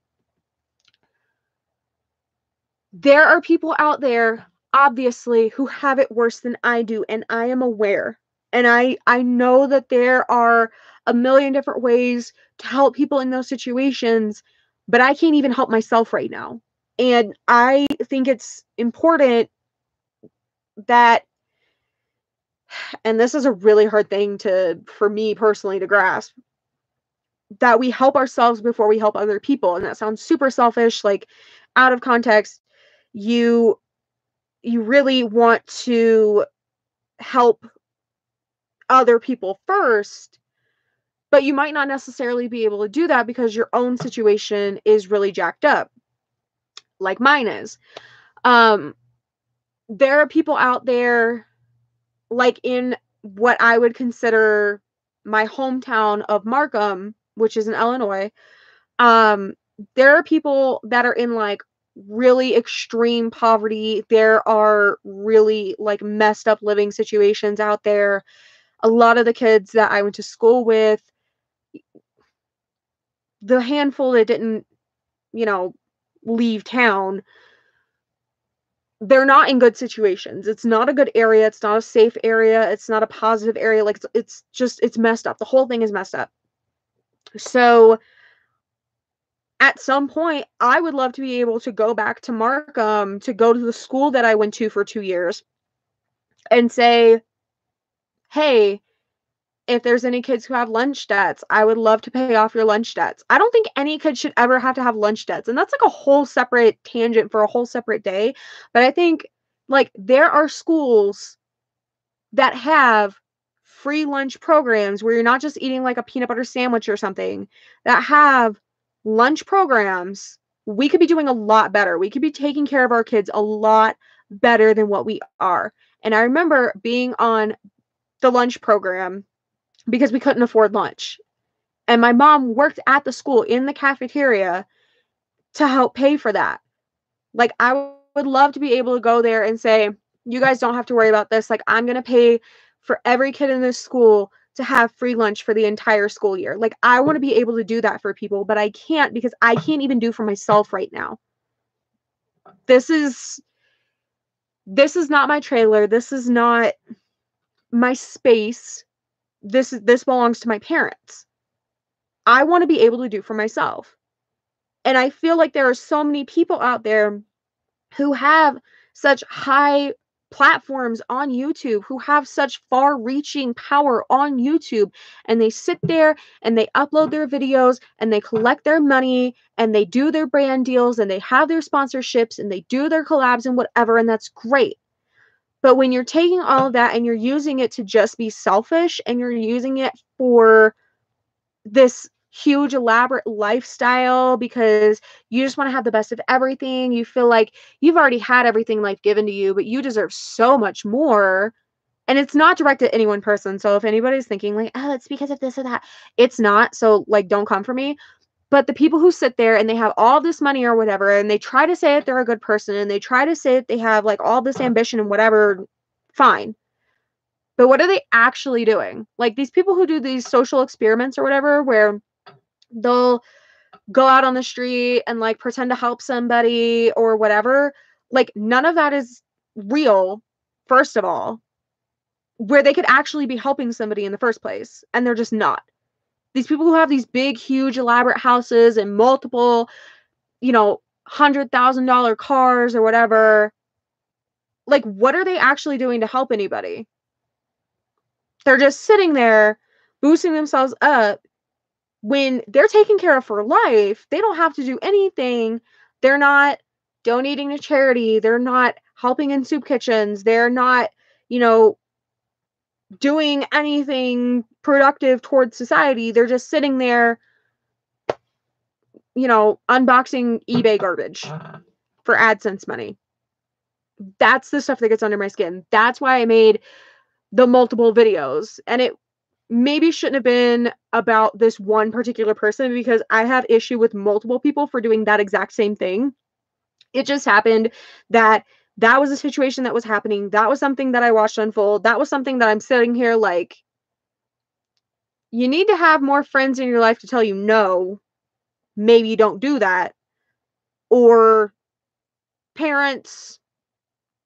There are people out there, obviously, who have it worse than I do, and I am aware. And I know that there are a million different ways to help people in those situations, but I can't even help myself right now. And I think it's important that, and this is a really hard thing for me personally to grasp, that we help ourselves before we help other people. And that sounds super selfish, like out of context. You really want to help other people first, but you might not necessarily be able to do that because your own situation is really jacked up, like mine is. Um, there are people out there, like in what I would consider my hometown of Markham, which is in Illinois. Um, there are people that are in like really extreme poverty. There are really like messed up living situations out there. A lot of the kids that I went to school with, the handful that didn't, you know, leave town, they're not in good situations. It's not a good area. It's not a safe area. It's not a positive area. Like, it's just, it's messed up. The whole thing is messed up. So at some point, I would love to be able to go back to Markham, to go to the school that I went to for 2 years and say, hey, if there's any kids who have lunch debts, I would love to pay off your lunch debts. I don't think any kid should ever have to have lunch debts. And that's like a whole separate tangent for a whole separate day. But I think like there are schools that have free lunch programs where you're not just eating like a peanut butter sandwich or something, that have lunch programs. We could be doing a lot better. We could be taking care of our kids a lot better than what we are. And I remember being on the lunch program because we couldn't afford lunch. And my mom worked at the school in the cafeteria to help pay for that. Like, I would love to be able to go there and say, you guys don't have to worry about this. Like, I'm going to pay for every kid in this school to have free lunch for the entire school year. Like, I want to be able to do that for people, but I can't because I can't even do for myself right now. This is not my trailer. This is not my space. This belongs to my parents. I want to be able to do for myself. And I feel like there are so many people out there who have such high platforms on YouTube, who have such far-reaching power on YouTube, and they sit there and they upload their videos and they collect their money and they do their brand deals and they have their sponsorships and they do their collabs and whatever, and that's great. But when you're taking all of that and you're using it to just be selfish and you're using it for this huge elaborate lifestyle because you just want to have the best of everything, you feel like you've already had everything life given to you, but you deserve so much more. And it's not directed at any one person. So if anybody's thinking like, oh, it's because of this or that, it's not. So like, don't come for me. But the people who sit there and they have all this money or whatever, and they try to say that they're a good person and they try to say that they have like all this ambition and whatever, fine. But what are they actually doing? Like these people who do these social experiments or whatever, where they'll go out on the street and like pretend to help somebody or whatever, like none of that is real, first of all, where they could actually be helping somebody in the first place, and they're just not. These people who have these big huge elaborate houses and multiple, $100,000 cars or whatever, like what are they actually doing to help anybody? They're just sitting there boosting themselves up when they're taken care of for life, they don't have to do anything. They're not donating to charity. They're not helping in soup kitchens. They're not, you know, doing anything productive towards society. They're just sitting there, you know, unboxing eBay garbage for AdSense money. That's the stuff that gets under my skin. That's why I made the multiple videos. And it maybe shouldn't have been about this one particular person, because I have issue with multiple people for doing that exact same thing. It just happened that that was a situation that was happening. That was something that I watched unfold. That was something that I'm sitting here like, you need to have more friends in your life to tell you no, maybe you don't do that. Or parents,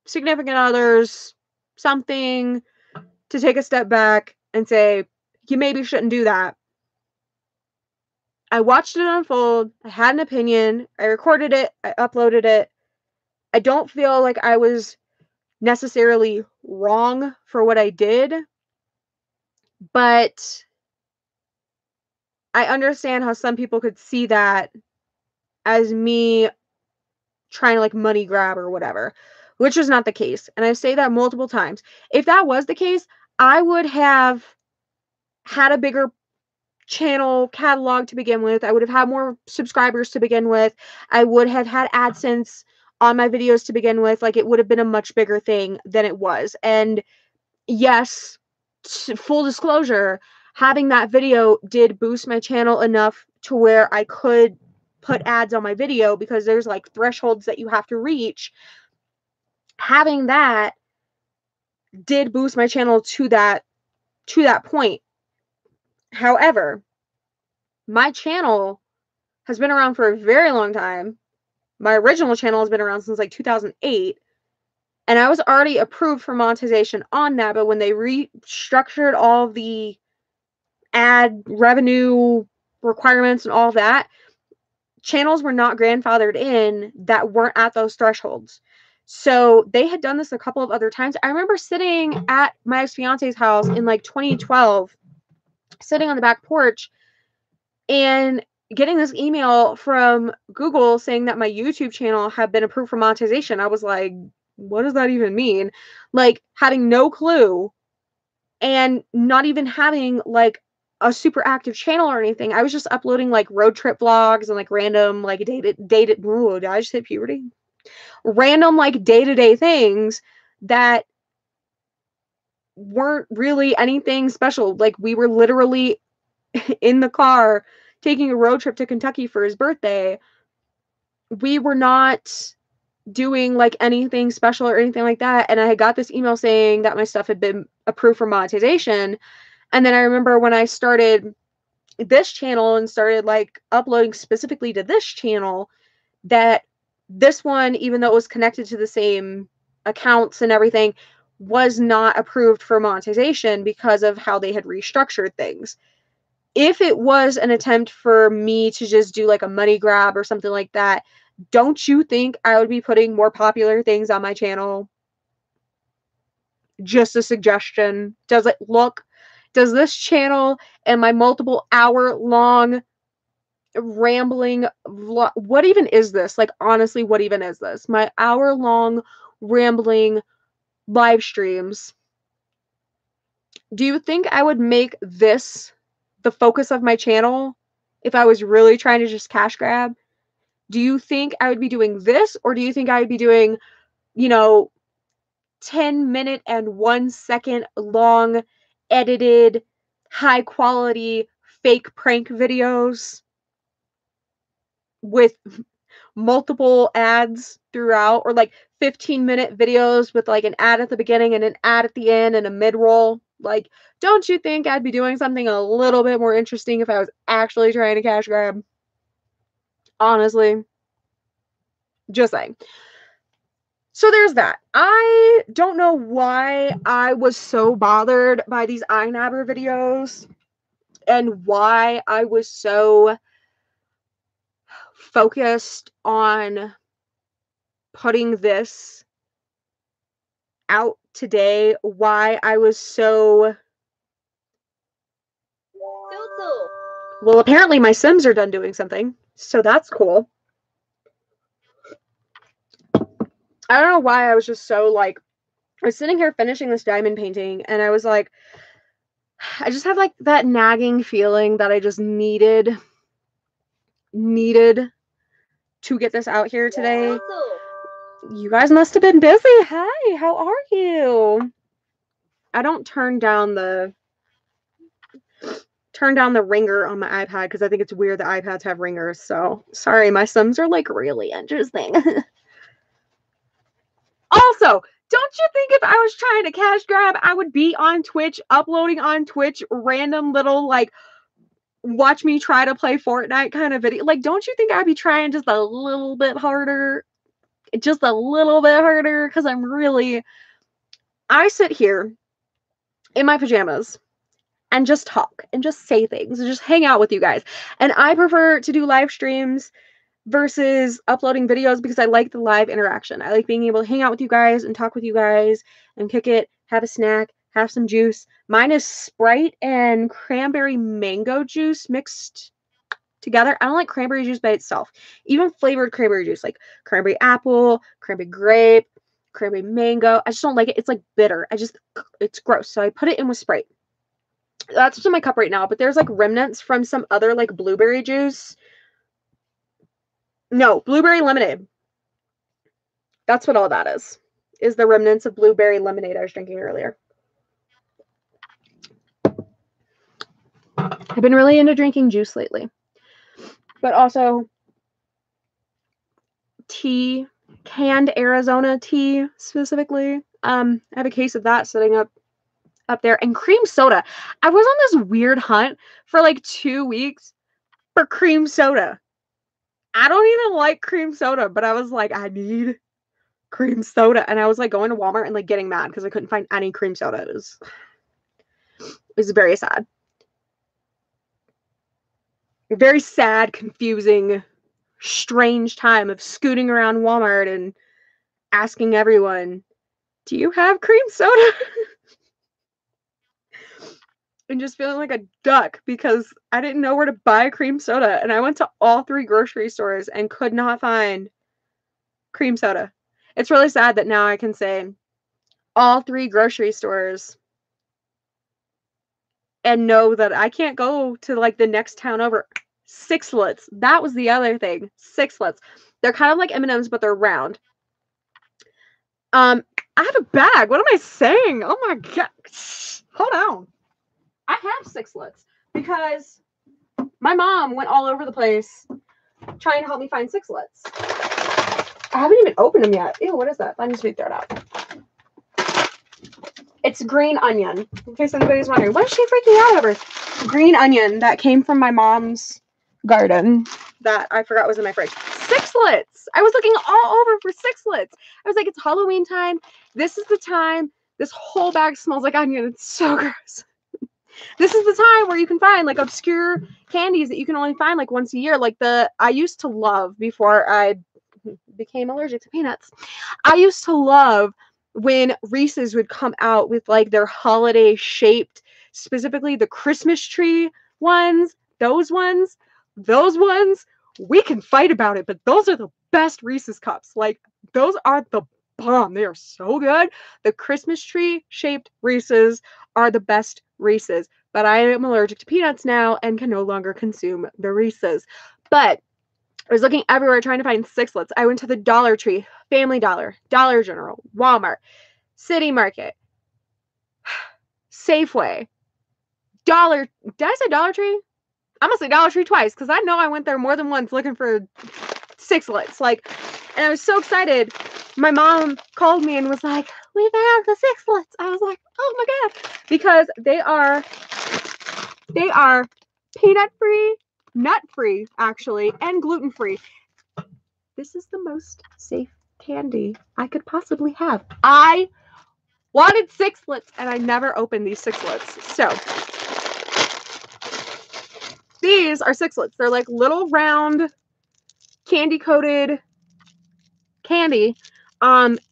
significant others, something to take a step back and say, you maybe shouldn't do that. I watched it unfold. I had an opinion. I recorded it. I uploaded it. I don't feel like I was necessarily wrong for what I did, but I understand how some people could see that as me trying to like money grab or whatever, which is not the case. And I say that multiple times. If that was the case, I would have had a bigger channel catalog to begin with. I would have had more subscribers to begin with. I would have had AdSense on my videos to begin with. Like, it would have been a much bigger thing than it was. And yes, full disclosure, having that video did boost my channel enough to where I could put ads on my video, because there's like thresholds that you have to reach. Having that did boost my channel to that point. However, my channel has been around for a very long time. My original channel has been around since like 2008, and I was already approved for monetization on that, but when they restructured all the ad revenue requirements and all that, channels were not grandfathered in that weren't at those thresholds. So they had done this a couple of other times. I remember sitting at my ex-fiance's house in like 2012, sitting on the back porch and getting this email from Google saying that my YouTube channel had been approved for monetization. I was like, what does that even mean? Like, having no clue and not even having like a super active channel or anything. I was just uploading like road trip vlogs and like random like did I just hit puberty? Random like day-to-day things that weren't really anything special. Like, we were literally in the car taking a road trip to Kentucky for his birthday. We were not doing like anything special or anything like that. And I had got this email saying that my stuff had been approved for monetization. And then I remember when I started this channel and started like uploading specifically to this channel, that this one, even though it was connected to the same accounts and everything, was not approved for monetization because of how they had restructured things. If it was an attempt for me to just do like a money grab or something like that, don't you think I would be putting more popular things on my channel? Just a suggestion. Does this channel and my multiple hour-long rambling vlog, what even is this? Like, honestly, what even is this? My hour-long rambling live streams. Do you think I would make this the focus of my channel if I was really trying to just cash grab? Do you think I would be doing this, or do you think I would be doing, you know, 10-minute and 1 second long edited high quality fake prank videos with multiple ads throughout, or like 15-minute videos with like an ad at the beginning and an ad at the end and a mid-roll? Like, don't you think I'd be doing something a little bit more interesting if I was actually trying to cash grab? Honestly, just saying. So there's that. I don't know why I was so bothered by these iNabber videos and why I was so focused on putting this out today, why I was so Well, apparently my Sims are done doing something, so that's cool. I don't know why I was just so like, I was sitting here finishing this diamond painting, and I was like, I just have like that nagging feeling that I just needed to get this out here today. You guys must have been busy. Hi, how are you? I don't turn down the ringer on my iPad because I think it's weird that iPads have ringers. So sorry, my Sims are like really interesting. Also, don't you think if I was trying to cash grab, I would be on Twitch, uploading on Twitch random little like watch me try to play Fortnite kind of video? Like, don't you think I'd be trying just a little bit harder? Just a little bit harder? Because I sit here in my pajamas and just talk and just say things and just hang out with you guys. And I prefer to do live streams versus uploading videos because I like the live interaction. I like being able to hang out with you guys and talk with you guys and kick it, have a snack, have some juice. Mine is Sprite and cranberry mango juice mixed together. I don't like cranberry juice by itself. Even flavored cranberry juice, like cranberry apple, cranberry grape, cranberry mango. I just don't like it. It's like bitter. It's gross. So I put it in with Sprite. That's what's in my cup right now, but there's like remnants from some other like blueberry juice. No, blueberry lemonade. That's what all that is the remnants of blueberry lemonade I was drinking earlier. I've been really into drinking juice lately. But also tea, canned Arizona tea specifically. I have a case of that sitting up there, and cream soda. I was on this weird hunt for like 2 weeks for cream soda. I don't even like cream soda, but I was like, I need cream soda. And I was like going to Walmart and like getting mad because I couldn't find any cream soda. It was very sad. A very sad, confusing, strange time of scooting around Walmart and asking everyone, do you have cream soda? And just feeling like a duck because I didn't know where to buy cream soda. And I went to all 3 grocery stores and could not find cream soda. It's really sad that now I can say all 3 grocery stores and know that I can't go to like the next town over. Sixlets. That was the other thing. Sixlets. They're kind of like M&Ms, but they're round. I have a bag. What am I saying? Oh my god. Hold on. I have Sixlets because my mom went all over the place trying to help me find Sixlets. I haven't even opened them yet. Ew, what is that? That needs to be thrown out. It's green onion. In case anybody's wondering, what is she freaking out over? Green onion that came from my mom's garden that I forgot was in my fridge. Sixlets! I was looking all over for Sixlets. I was like, it's Halloween time. This is the time. This whole bag smells like onion. It's so gross. This is the time where you can find like obscure candies that you can only find like once a year. Like I used to love, before I became allergic to peanuts, I used to love when Reese's would come out with like their holiday shaped, specifically the Christmas tree ones, those ones, we can fight about it, but those are the best Reese's cups. Like, those are the bomb. They are so good. The Christmas tree shaped Reese's are the best Reese's, but I am allergic to peanuts now and can no longer consume the Reese's. But I was looking everywhere trying to find Sixlets. I went to the Dollar Tree, Family Dollar, Dollar General, Walmart, City Market, Safeway, Dollar. Did I say Dollar Tree? I'm gonna say Dollar Tree twice because I know I went there more than once looking for Sixlets. Like, and I was so excited. My mom called me and was like, "We found the Sixlets." I was like, "Oh my god!" Because they are peanut free, nut free, actually, and gluten free. This is the most safe candy I could possibly have. I wanted Sixlets and I never opened these Sixlets. So these are Sixlets. They're like little round candy coated candy.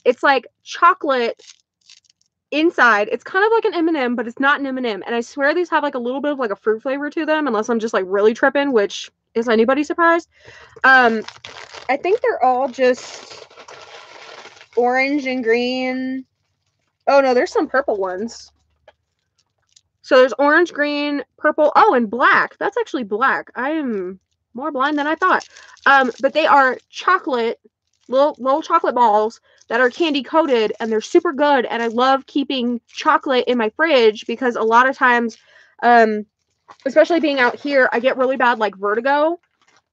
It's like chocolate inside, it's kind of like an M&M, but it's not an M&M. And I swear these have like a little bit of like a fruit flavor to them, unless I'm just like really tripping, which is anybody surprised? I think they're all just orange and green. Oh no, there's some purple ones. So there's orange, green, purple, oh, and black. That's actually black. I am more blind than I thought. But they are chocolate, little chocolate balls that are candy coated, and they're super good. And I love keeping chocolate in my fridge because a lot of times, especially being out here, I get really bad like vertigo.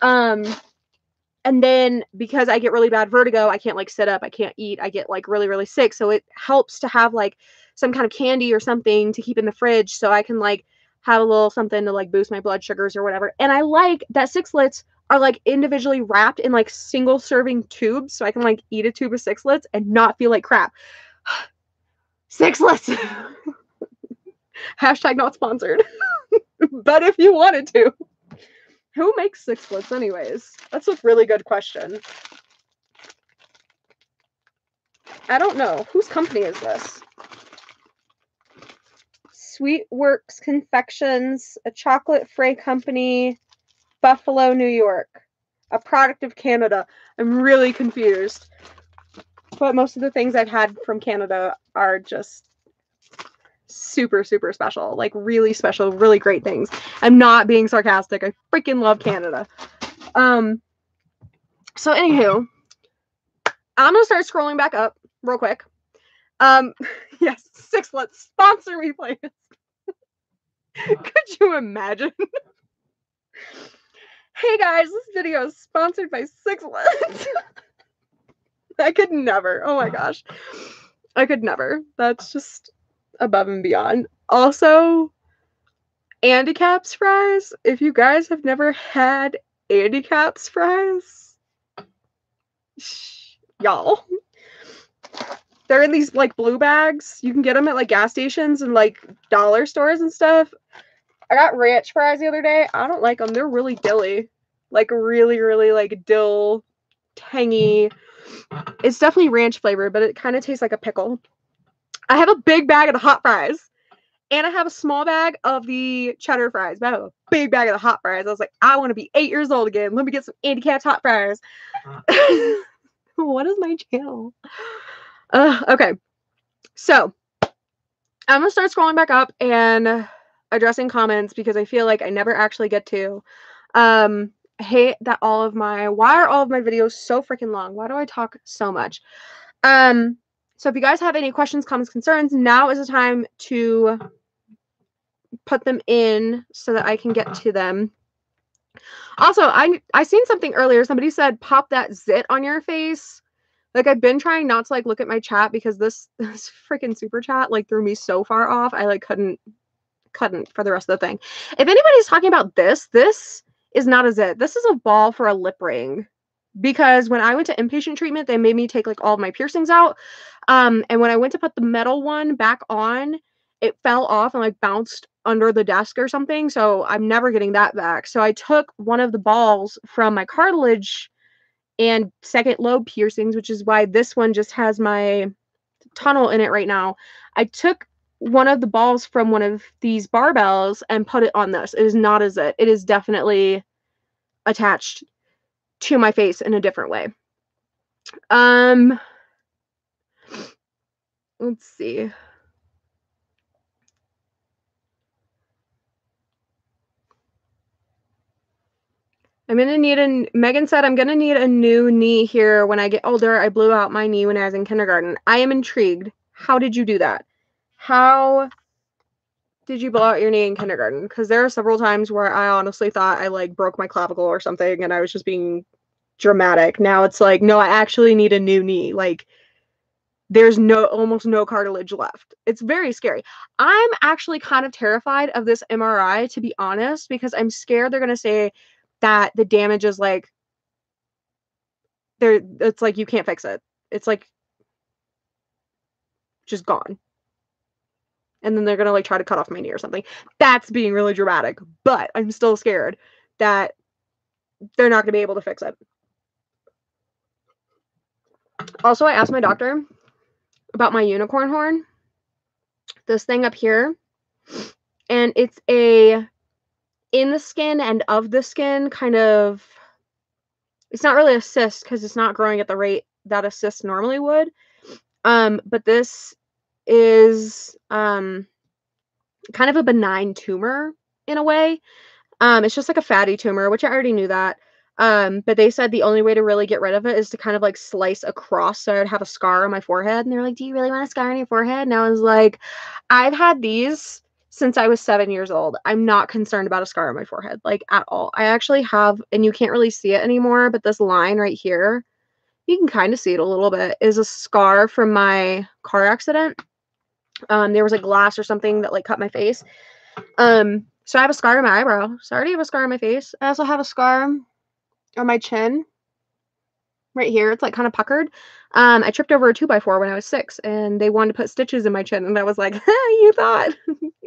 And then because I get really bad vertigo, I can't like sit up, I can't eat, I get like really, really sick. So it helps to have like some kind of candy or something to keep in the fridge so I can like have a little something to like boost my blood sugars or whatever. And I like that Sixlets are like individually wrapped in like single serving tubes so I can like eat a tube of Sixlets and not feel like crap. Sixlets! Hashtag not sponsored. But if you wanted to. Who makes Sixlets anyways? That's a really good question. I don't know. Whose company is this? Sweetworks Confections, a chocolate fray company, Buffalo, New York. A product of Canada. I'm really confused. But most of the things I've had from Canada are just super, super special. Like really special, really great things. I'm not being sarcastic. I freaking love Canada. So anywho, I'm gonna start scrolling back up real quick. Yes, Sixlets, sponsor me, please. Could you imagine? Hey guys, this video is sponsored by Sixlets. I could never. Oh my gosh. I could never. That's just above and beyond. Also, Andy Capp's fries. If you guys have never had Andy Capp's fries, y'all. They're in these like blue bags. You can get them at like gas stations and like dollar stores and stuff. I got ranch fries the other day. I don't like them. They're really dilly. Like really, really like dill, tangy. It's definitely ranch flavored, but it kind of tastes like a pickle. I have a big bag of the hot fries. And I have a small bag of the cheddar fries. But I have a big bag of the hot fries. I was like, I want to be 8 years old again. Let me get some Andy Capp's hot fries. What is my channel? Okay. So, I'm going to start scrolling back up and addressing comments because I feel like I never actually get to. I hate that why are all of my videos so freaking long? Why do I talk so much? So if you guys have any questions, comments, concerns, now is the time to put them in so that I can get to them. Also, I seen something earlier. Somebody said, pop that zit on your face. Like, I've been trying not to, like, look at my chat because this freaking super chat, like, threw me so far off. I, like, couldn't for the rest of the thing. If anybody's talking about this is not a zit. This is a ball for a lip ring. Because when I went to inpatient treatment, they made me take, like, all of my piercings out. And when I went to put the metal one back on, it fell off and, like, bounced under the desk or something. So I'm never getting that back. So I took one of the balls from my cartilage and second lobe piercings, which is why this one just has my tunnel in it right now. I took one of the balls from one of these barbells and put it on this. It is not a zit. It is definitely attached to my face in a different way. Let's see. Megan said, I'm gonna need a new knee here when I get older. I blew out my knee when I was in kindergarten. I am intrigued. How did you do that? How did you blow out your knee in kindergarten? Because there are several times where I honestly thought I like broke my clavicle or something and I was just being dramatic. Now it's like, no, I actually need a new knee. Like, there's almost no cartilage left. It's very scary. I'm actually kind of terrified of this MRI, to be honest, because I'm scared they're gonna say that the damage is like it's like you can't fix it. It's like just gone. And then they're gonna like try to cut off my knee or something. That's being really dramatic, but I'm still scared that they're not gonna be able to fix it. Also, I asked my doctor about my unicorn horn. this thing up here, and it's a in the skin and of the skin kind of, it's not really a cyst because it's not growing at the rate that a cyst normally would. But this is kind of a benign tumor in a way. It's just like a fatty tumor, which I already knew that. But they said the only way to really get rid of it is to kind of like slice across, so I would have a scar on my forehead. And they're like, "Do you really want a scar on your forehead?" And I was like, "I've had these since I was 7 years old. I'm not concerned about a scar on my forehead, like at all." I actually have, and you can't really see it anymore, but this line right here, you can kind of see it a little bit, is a scar from my car accident. There was a glass or something that like cut my face. So I have a scar on my eyebrow. So I already have a scar on my face. I also have a scar on my chin right here. It's like kind of puckered. I tripped over a 2x4 when I was 6, and they wanted to put stitches in my chin, and I was like, you thought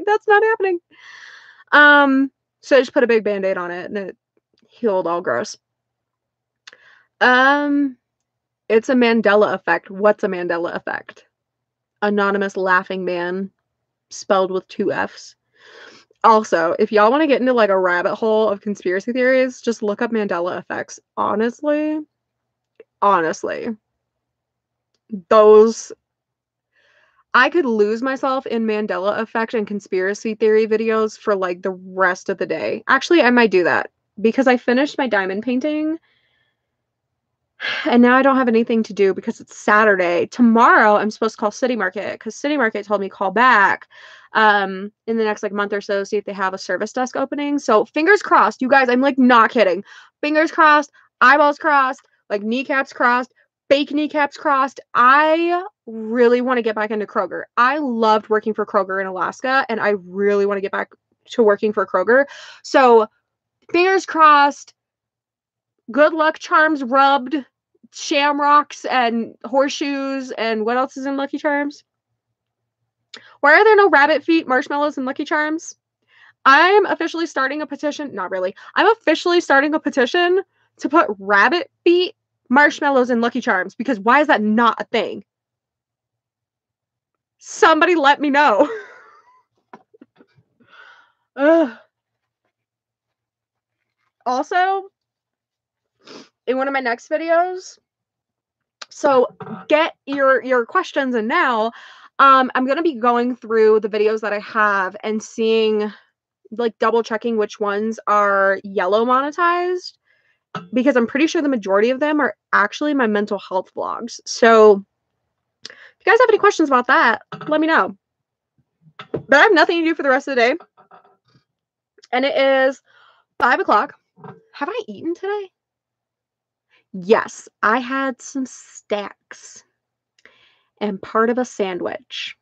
that's not happening. So I just put a big band-aid on it, and it healed all gross. It's a Mandela effect. What's a Mandela effect? Anonymous laughing man, spelled with 2 F's. Also, if y'all want to get into like a rabbit hole of conspiracy theories, just look up Mandela effects. Honestly, those, I could lose myself in Mandela effect and conspiracy theory videos for like the rest of the day. Actually, I might do that because I finished my diamond painting and now I don't have anything to do because it's Saturday. Tomorrow I'm supposed to call City Market because City Market told me call back in the next like month or so, see if they have a service desk opening. So fingers crossed, you guys, I'm like not kidding. Fingers crossed, eyeballs crossed, like kneecaps crossed, fake kneecaps crossed. I really want to get back into Kroger. I loved working for Kroger in Alaska, and I really want to get back to working for Kroger. So fingers crossed, good luck charms rubbed, shamrocks and horseshoes, and what else is in Lucky Charms? Why are there no rabbit feet, marshmallows, and Lucky Charms? I'm officially starting a petition. Not really. I'm officially starting a petition to put rabbit feet, marshmallows, and Lucky Charms, because why is that not a thing? Somebody let me know. Ugh. Also, in one of my next videos, so get your questions in now. I'm going to be going through the videos that I have and seeing, like double checking which ones are yellow monetized, because I'm pretty sure the majority of them are actually my mental health vlogs. So if you guys have any questions about that, let me know. But I have nothing to do for the rest of the day. And it is 5 o'clock. Have I eaten today? Yes, I had some stacks and part of a sandwich.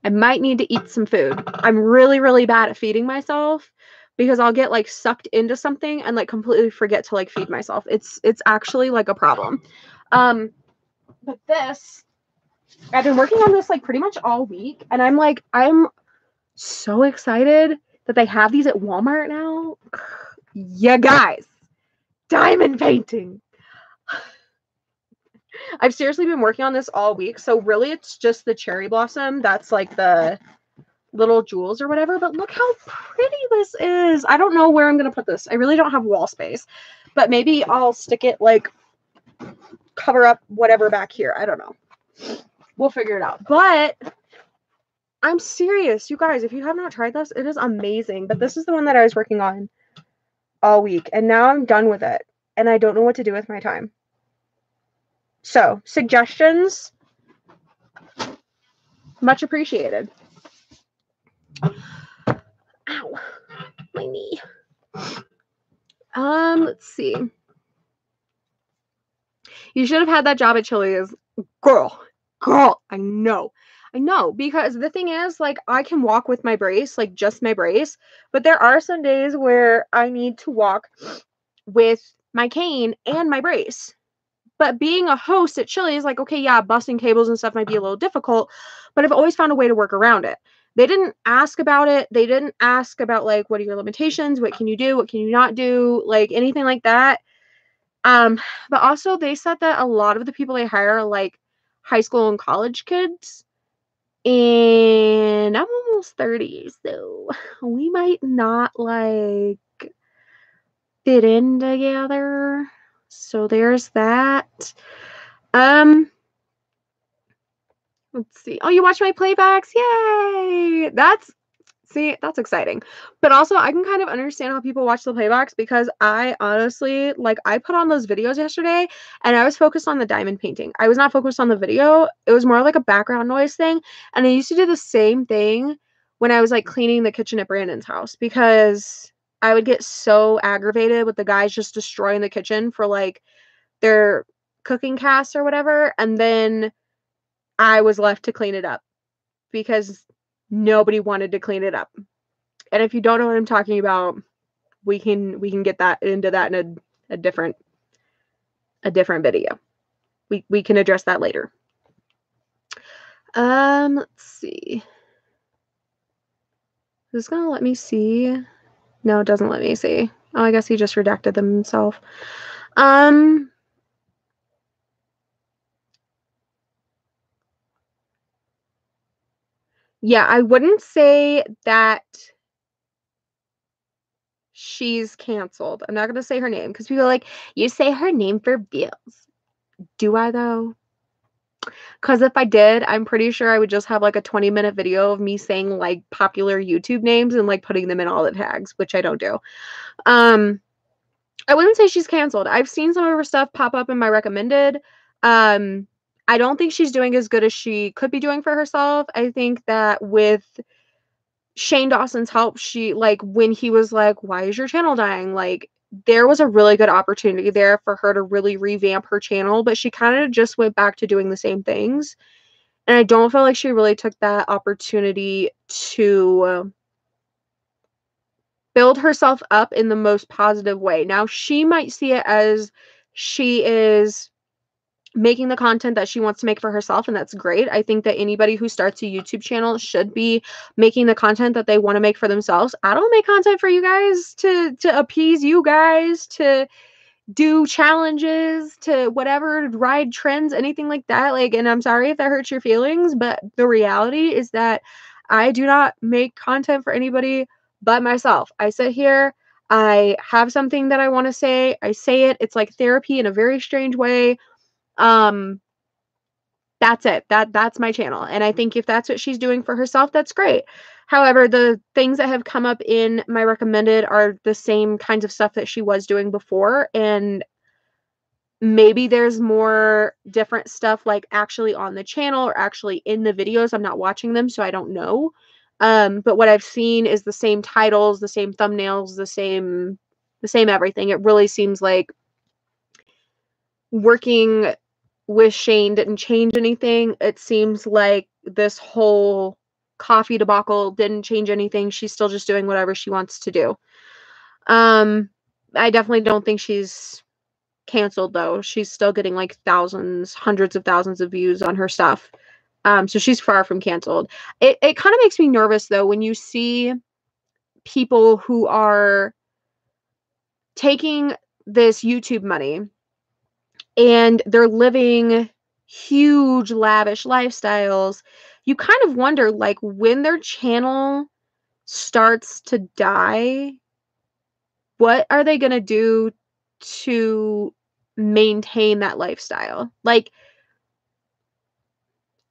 I might need to eat some food. I'm really, really bad at feeding myself because I'll get like sucked into something and like completely forget to like feed myself. It's actually like a problem. But this, I've been working on this like pretty much all week, and I'm so excited that they have these at Walmart now. Yeah, guys, diamond painting. I've seriously been working on this all week, so really it's just the cherry blossom that's like the little jewels or whatever, but look how pretty this is. I don't know where I'm gonna put this. I really don't have wall space, but maybe I'll stick it like cover up whatever back here. I don't know. We'll figure it out. But I'm serious, you guys, if you have not tried this, it is amazing. But this is the one that I was working on all week, and now I'm done with it, and I don't know what to do with my time. So suggestions, much appreciated. Ow, my knee. Let's see. You should have had that job at Chili's. Girl, I know, because the thing is, like, I can walk with my brace, like, just my brace, but there are some days where I need to walk with my cane and my brace. But being a host at Chili's, like, okay, yeah, busting tables and stuff might be a little difficult, but I've always found a way to work around it. They didn't ask about it. They didn't ask about, like, what are your limitations? What can you do? What can you not do? Like, anything like that. But also they said that a lot of the people they hire are like high school and college kids. And I'm almost 30, so we might not like fit in together. So there's that. Let's see. Oh, you watch my playbacks? Yay! That's exciting. But also, I can kind of understand how people watch the playbacks because I honestly, like, I put on those videos yesterday and I was focused on the diamond painting. I was not focused on the video. It was more like a background noise thing. And I used to do the same thing when I was like cleaning the kitchen at Brandon's house because I would get so aggravated with the guys just destroying the kitchen for like their cooking cast or whatever. And then I was left to clean it up because nobody wanted to clean it up. And if you don't know what I'm talking about, we can get that into that in a different video. We can address that later. Let's see. Is this gonna let me see? No, it doesn't let me see. Oh, I guess he just redacted them himself. Yeah, I wouldn't say that she's canceled. I'm not gonna say her name because people are like, you say her name for views. Do I though? Because if I did, I'm pretty sure I would just have like a 20-minute video of me saying like popular YouTube names and like putting them in all the tags, which I don't do. I wouldn't say she's canceled. I've seen some of her stuff pop up in my recommended. I don't think she's doing as good as she could be doing for herself. I think that with Shane Dawson's help, she like when he was like, "Why is your channel dying?" Like there was a really good opportunity there for her to really revamp her channel, but she kind of just went back to doing the same things. And I don't feel like she really took that opportunity to build herself up in the most positive way. Now, she might see it as she is making the content that she wants to make for herself, and that's great. I think that anybody who starts a YouTube channel should be making the content that they want to make for themselves. I don't make content for you guys to appease you guys, to do challenges, to whatever, ride trends, anything like that. Like, and I'm sorry if that hurts your feelings, but the reality is that I do not make content for anybody but myself. I sit here, I have something that I want to say, I say it. It's like therapy in a very strange way. Um that's it. That's my channel. And I think if that's what she's doing for herself, that's great. However, the things that have come up in my recommended are the same kinds of stuff that she was doing before, and maybe there's more different stuff like actually on the channel or actually in the videos. I'm not watching them, so I don't know. But what I've seen is the same titles, the same thumbnails, the same everything. It really seems like working with Shane didn't change anything. It seems like this whole coffee debacle didn't change anything. She's still just doing whatever she wants to do. I definitely don't think she's canceled though. She's still getting like thousands, hundreds of thousands of views on her stuff. So she's far from canceled. It kind of makes me nervous though when you see people who are taking this YouTube money and they're living huge lavish lifestyles. You kind of wonder like when their channel starts to die, what are they going to do to maintain that lifestyle? Like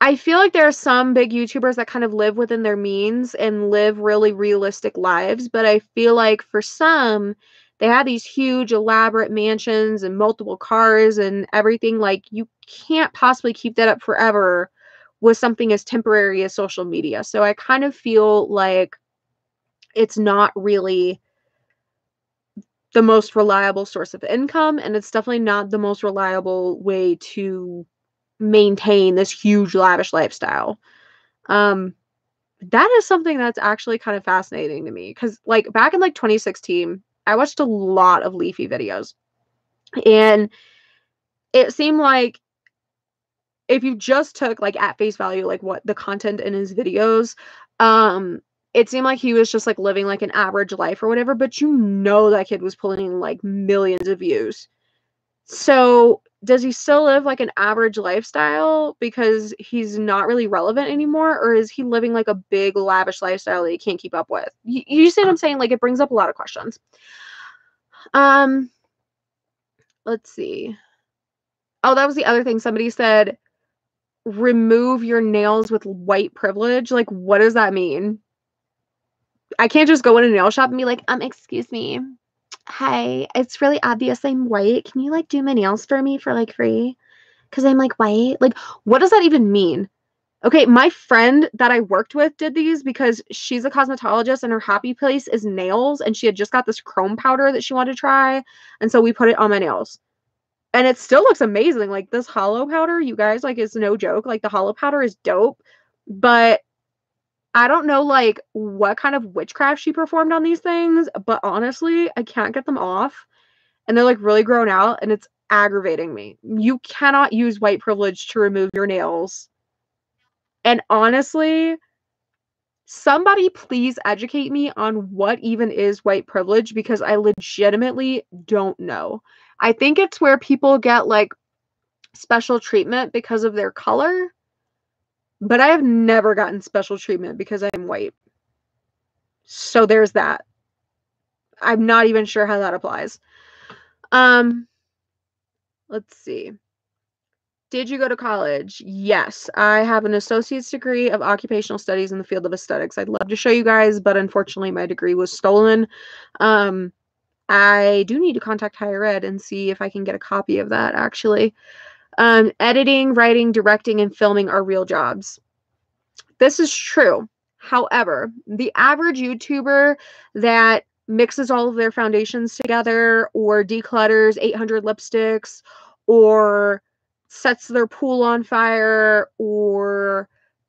I feel like there are some big YouTubers that kind of live within their means and live really realistic lives, but I feel like for some, they have these huge elaborate mansions and multiple cars and everything. Like you can't possibly keep that up forever with something as temporary as social media. So I kind of feel like it's not really the most reliable source of income, and it's definitely not the most reliable way to maintain this huge lavish lifestyle. That is something that's actually kind of fascinating to me because like back in like 2016, I watched a lot of Leafy videos, and it seemed like if you just took like at face value like what the content in his videos, it seemed like he was just like living like an average life or whatever, but you know that kid was pulling in like millions of views. So does he still live like an average lifestyle because he's not really relevant anymore, or is he living like a big lavish lifestyle that he can't keep up with? You see what I'm saying? Like, it brings up a lot of questions. Let's see. Oh, that was the other thing. Somebody said, remove your nails with white privilege. Like, what does that mean? I can't just go in a nail shop and be like, excuse me. Hi, it's really obvious I'm white. Can you like do my nails for me for like free? Because I'm like white. Like, what does that even mean? Okay, my friend that I worked with did these because she's a cosmetologist and her happy place is nails, and she had just got this chrome powder that she wanted to try, and so we put it on my nails. And it still looks amazing. Like, this hollow powder, you guys, like, it's no joke. Like, the hollow powder is dope, but I don't know, like, what kind of witchcraft she performed on these things, but honestly, I can't get them off, and they're, like, really grown out, and it's aggravating me. You cannot use white privilege to remove your nails. And honestly, somebody please educate me on what even is white privilege, because I legitimately don't know. I think it's where people get, like, special treatment because of their color, but I have never gotten special treatment because I'm white. So there's that. I'm not even sure how that applies. Let's see. Did you go to college? Yes, I have an associate's degree of occupational studies in the field of aesthetics. I'd love to show you guys, but unfortunately my degree was stolen. I do need to contact higher ed and see if I can get a copy of that, actually. Editing, writing, directing, and filming are real jobs. This is true. However, the average YouTuber that mixes all of their foundations together, or declutters 800 lipsticks, or sets their pool on fire, or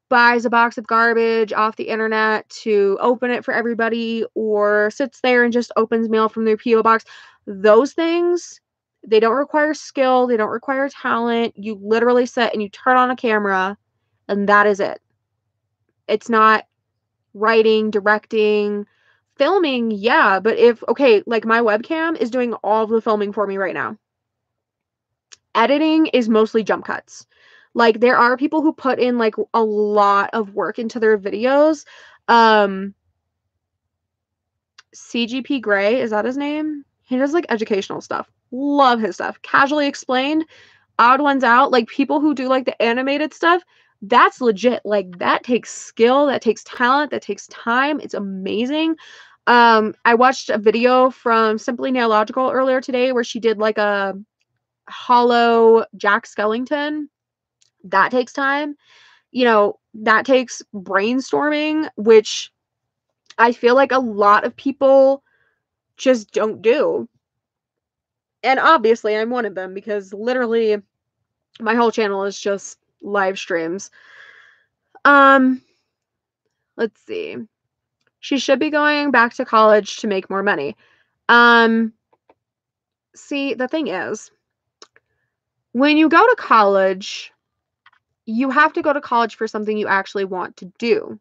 buys a box of garbage off the internet to open it for everybody, or sits there and just opens mail from their P.O. box, those things, they don't require skill, they don't require talent. You literally sit and you turn on a camera, and that is it. It's not writing, directing, filming, yeah, but okay, like, my webcam is doing all of the filming for me right now. Editing is mostly jump cuts. Like, there are people who put in, like, a lot of work into their videos. CGP Grey, is that his name? He does, like, educational stuff. Love his stuff. Casually Explained, Odd Ones Out, like, people who do, like, the animated stuff, that's legit. Like, that takes skill, that takes talent, that takes time. It's amazing. I watched a video from Simply Nailogical earlier today where she did, like, a hollow Jack Skellington. That takes time. You know, that takes brainstorming, which I feel like a lot of people just don't do. And obviously I'm one of them, because literally my whole channel is just live streams. Let's see. She should be going back to college to make more money. See, the thing is, when you go to college, you have to go to college for something you actually want to do.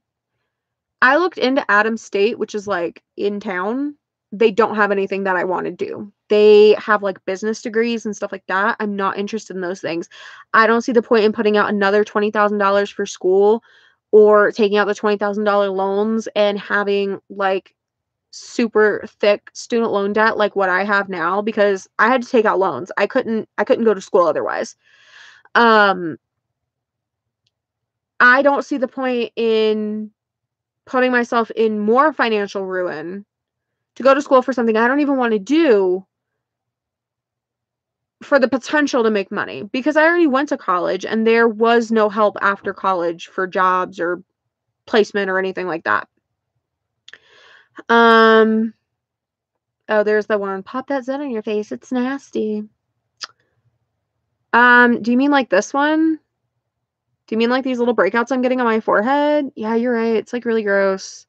I looked into Adams State, which is, like, in town. They don't have anything that I want to do. They have, like, business degrees and stuff like that. I'm not interested in those things. I don't see the point in putting out another $20,000 for school, or taking out the $20,000 loans and having, like, super thick student loan debt like what I have now, because I had to take out loans. I couldn't go to school otherwise. I don't see the point in putting myself in more financial ruin to go to school for something I don't even want to do, for the potential to make money, because I already went to college and there was no help after college for jobs or placement or anything like that. Oh, there's the one. Pop that Zen on your face. It's nasty. Do you mean like this one? Do you mean like these little breakouts I'm getting on my forehead? Yeah, you're right. It's, like, really gross.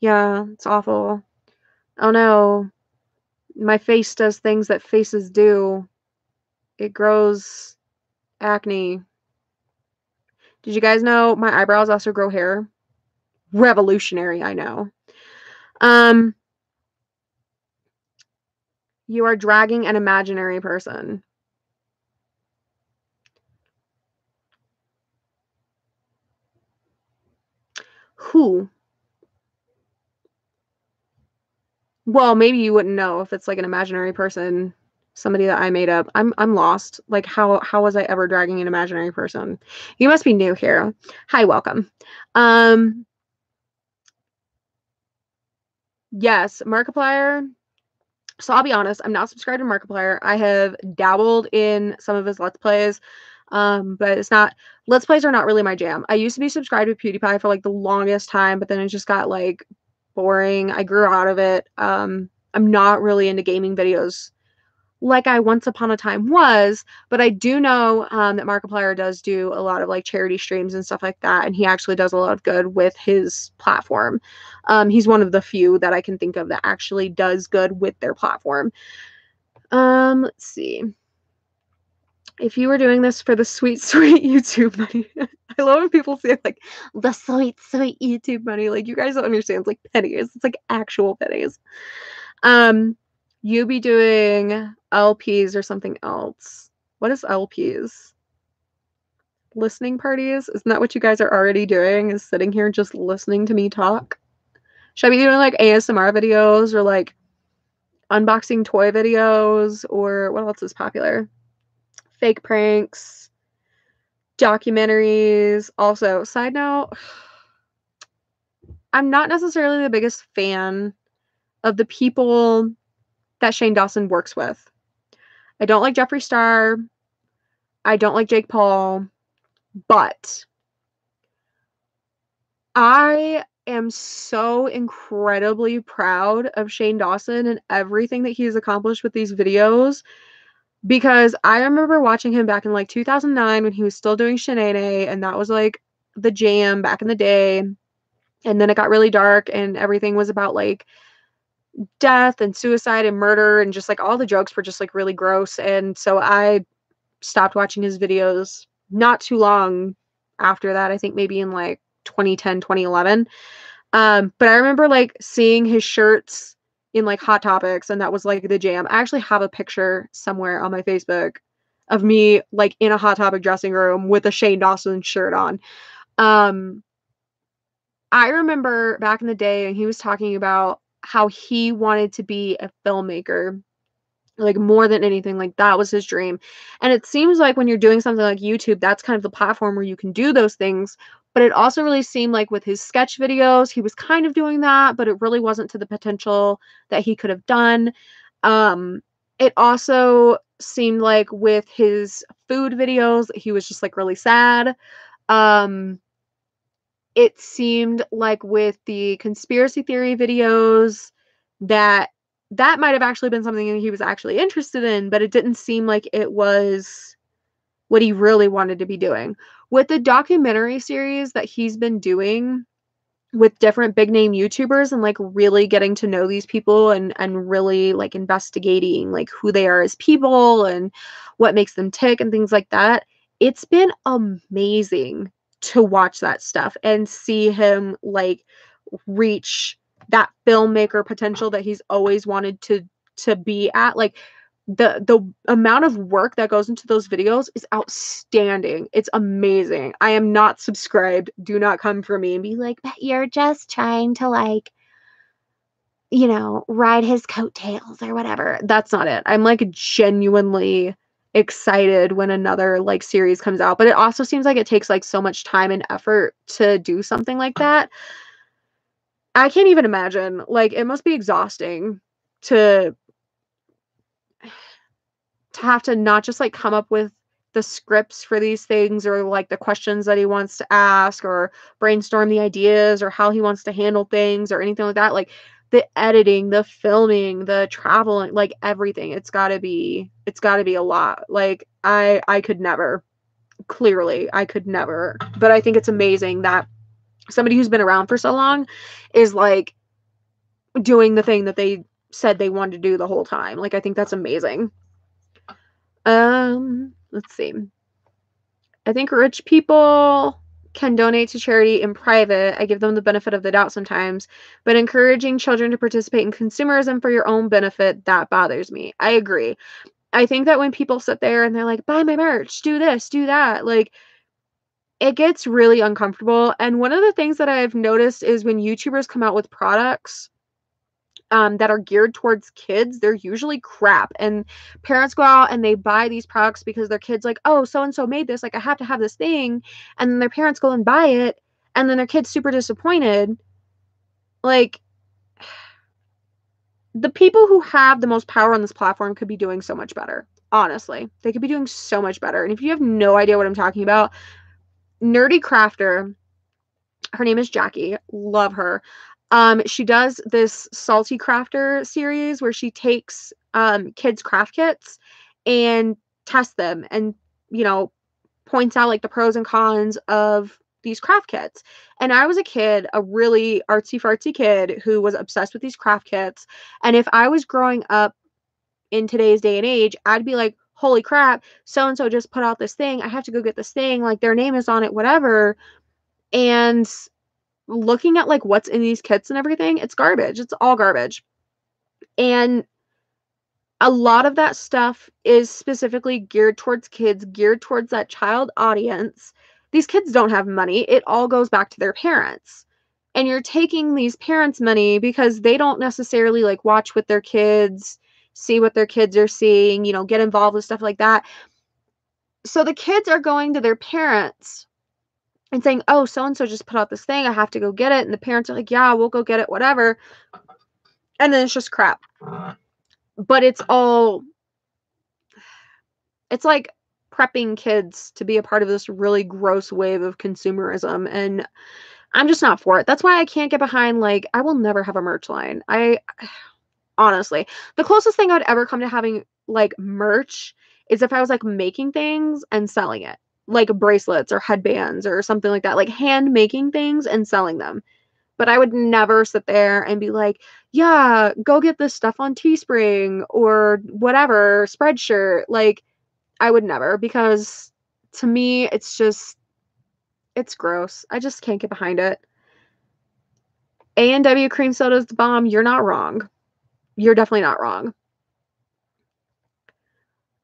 Yeah, it's awful. Oh no. My face does things that faces do. It grows acne. Did you guys know my eyebrows also grow hair? Revolutionary, I know. You are dragging an imaginary person. Ooh. Well, maybe you wouldn't know if it's like an imaginary person, somebody that I made up. I'm lost. Like how was I ever dragging an imaginary person? You must be new here. Hi, welcome. Um, yes, Markiplier. So I'll be honest, I'm not subscribed to Markiplier. I have dabbled in some of his Let's Plays, but it's not, Let's Plays are not really my jam. I used to be subscribed to PewDiePie for like the longest time, but then it just got like boring. I grew out of it. I'm not really into gaming videos like I once upon a time was, but I do know that Markiplier does do a lot of like charity streams and stuff like that, and he actually does a lot of good with his platform. He's one of the few that I can think of that actually does good with their platform. Let's see. If you were doing this for the sweet, sweet YouTube money, I love when people say like the sweet, sweet YouTube money. Like you guys don't understand. It's like pennies. It's like actual pennies. You be doing LPs or something else. What is LPs? Listening parties? Isn't that what you guys are already doing? Is sitting here just listening to me talk? Should I be doing like ASMR videos or like unboxing toy videos or what else is popular? Fake pranks, documentaries. Also, side note, I'm not necessarily the biggest fan of the people that Shane Dawson works with. I don't like Jeffree Star. I don't like Jake Paul, but I am so incredibly proud of Shane Dawson and everything that he has accomplished with these videos because I remember watching him back in like 2009 when he was still doing Shanae, and that was like the jam back in the day. And then it got really dark and everything was about like death and suicide and murder and just like all the jokes were just like really gross. And so I stopped watching his videos not too long after that. I think maybe in like 2010, 2011. But I remember like seeing his shirts in like Hot Topics, and that was like the jam. I actually have a picture somewhere on my Facebook of me like in a Hot Topic dressing room with a Shane Dawson shirt on. Um, I remember back in the day, and he was talking about how he wanted to be a filmmaker like more than anything, like that was his dream. And it seems like when you're doing something like YouTube, that's kind of the platform where you can do those things. But it also really seemed like with his sketch videos, he was kind of doing that, but it really wasn't to the potential that he could have done. It also seemed like with his food videos, he was just like really sad. Um, it seemed like with the conspiracy theory videos that that might have actually been something that he was actually interested in, but it didn't seem like it was what he really wanted to be doing. With the documentary series that he's been doing with different big name YouTubers and like really getting to know these people and really like investigating like who they are as people and what makes them tick and things like that. It's been amazing to watch that stuff and see him like reach that filmmaker potential that he's always wanted to be at. Like the amount of work that goes into those videos is outstanding. It's amazing. I am not subscribed. Do not come for me and be like, but you're just trying to like, you know, ride his coattails or whatever. That's not it. I'm like genuinely excited when another like series comes out, but it also seems like it takes like so much time and effort to do something like that. I can't even imagine. Like it must be exhausting to have to not just like come up with the scripts for these things or like the questions that he wants to ask or brainstorm the ideas or how he wants to handle things or anything like that. Like the editing, the filming, the traveling, like everything. It's got to be a lot. Like I could never. Clearly, I could never. But I think it's amazing that somebody who's been around for so long is like doing the thing that they said they wanted to do the whole time. Like I think that's amazing. Let's see. I think rich people can donate to charity in private. I give them the benefit of the doubt sometimes, but encouraging children to participate in consumerism for your own benefit, that bothers me. I agree. I think that when people sit there and they're like, buy my merch, do this, do that, like it gets really uncomfortable. And one of the things that I've noticed is when YouTubers come out with products that are geared towards kids, they're usually crap. And parents go out and they buy these products because their kids like, oh, so and so made this, like I have to have this thing. And then their parents go and buy it, and then their kid's super disappointed. Like, the people who have the most power on this platform could be doing so much better. Honestly, they could be doing so much better. And if you have no idea what I'm talking about, Nerdy Crafter, her name is Jackie. Love her. She does this Salty Crafter series where she takes kids' craft kits and tests them and, you know, points out like the pros and cons of these craft kits. And I was a kid, a really artsy fartsy kid who was obsessed with these craft kits. And if I was growing up in today's day and age, I'd be like, holy crap, so and so just put out this thing. I have to go get this thing. Like their name is on it, whatever. And looking at like what's in these kits and everything, it's garbage. It's all garbage. And a lot of that stuff is specifically geared towards kids, geared towards that child audience. These kids don't have money. It all goes back to their parents. And you're taking these parents' money because they don't necessarily like watch with their kids, see what their kids are seeing, you know, get involved with stuff like that. So the kids are going to their parents and saying, oh, so and so just put out this thing. I have to go get it. And the parents are like, yeah, we'll go get it, whatever. And then it's just crap. But it's like prepping kids to be a part of this really gross wave of consumerism. And I'm just not for it. That's why I can't get behind, like, I will never have a merch line. Honestly, the closest thing I would ever come to having like merch is if I was like making things and selling it, like bracelets or headbands or something like that, like hand making things and selling them. But I would never sit there and be like, yeah, go get this stuff on Teespring or whatever, Spreadshirt. Like, I would never, because to me, it's gross. I just can't get behind it. A&W cream soda is the bomb. You're not wrong. You're definitely not wrong.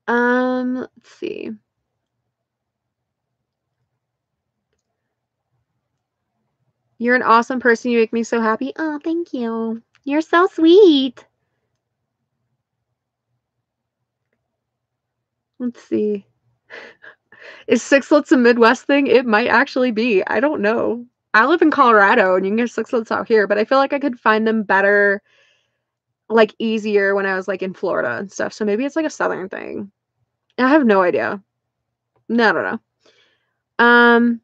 Let's see. You're an awesome person. You make me so happy. Oh, thank you. You're so sweet. Let's see. Is sixlets a Midwest thing? It might actually be. I don't know. I live in Colorado and you can get sixlets out here, but I feel like I could find them better, like easier when I was like in Florida and stuff. So maybe it's like a southern thing. I have no idea. No, I don't know.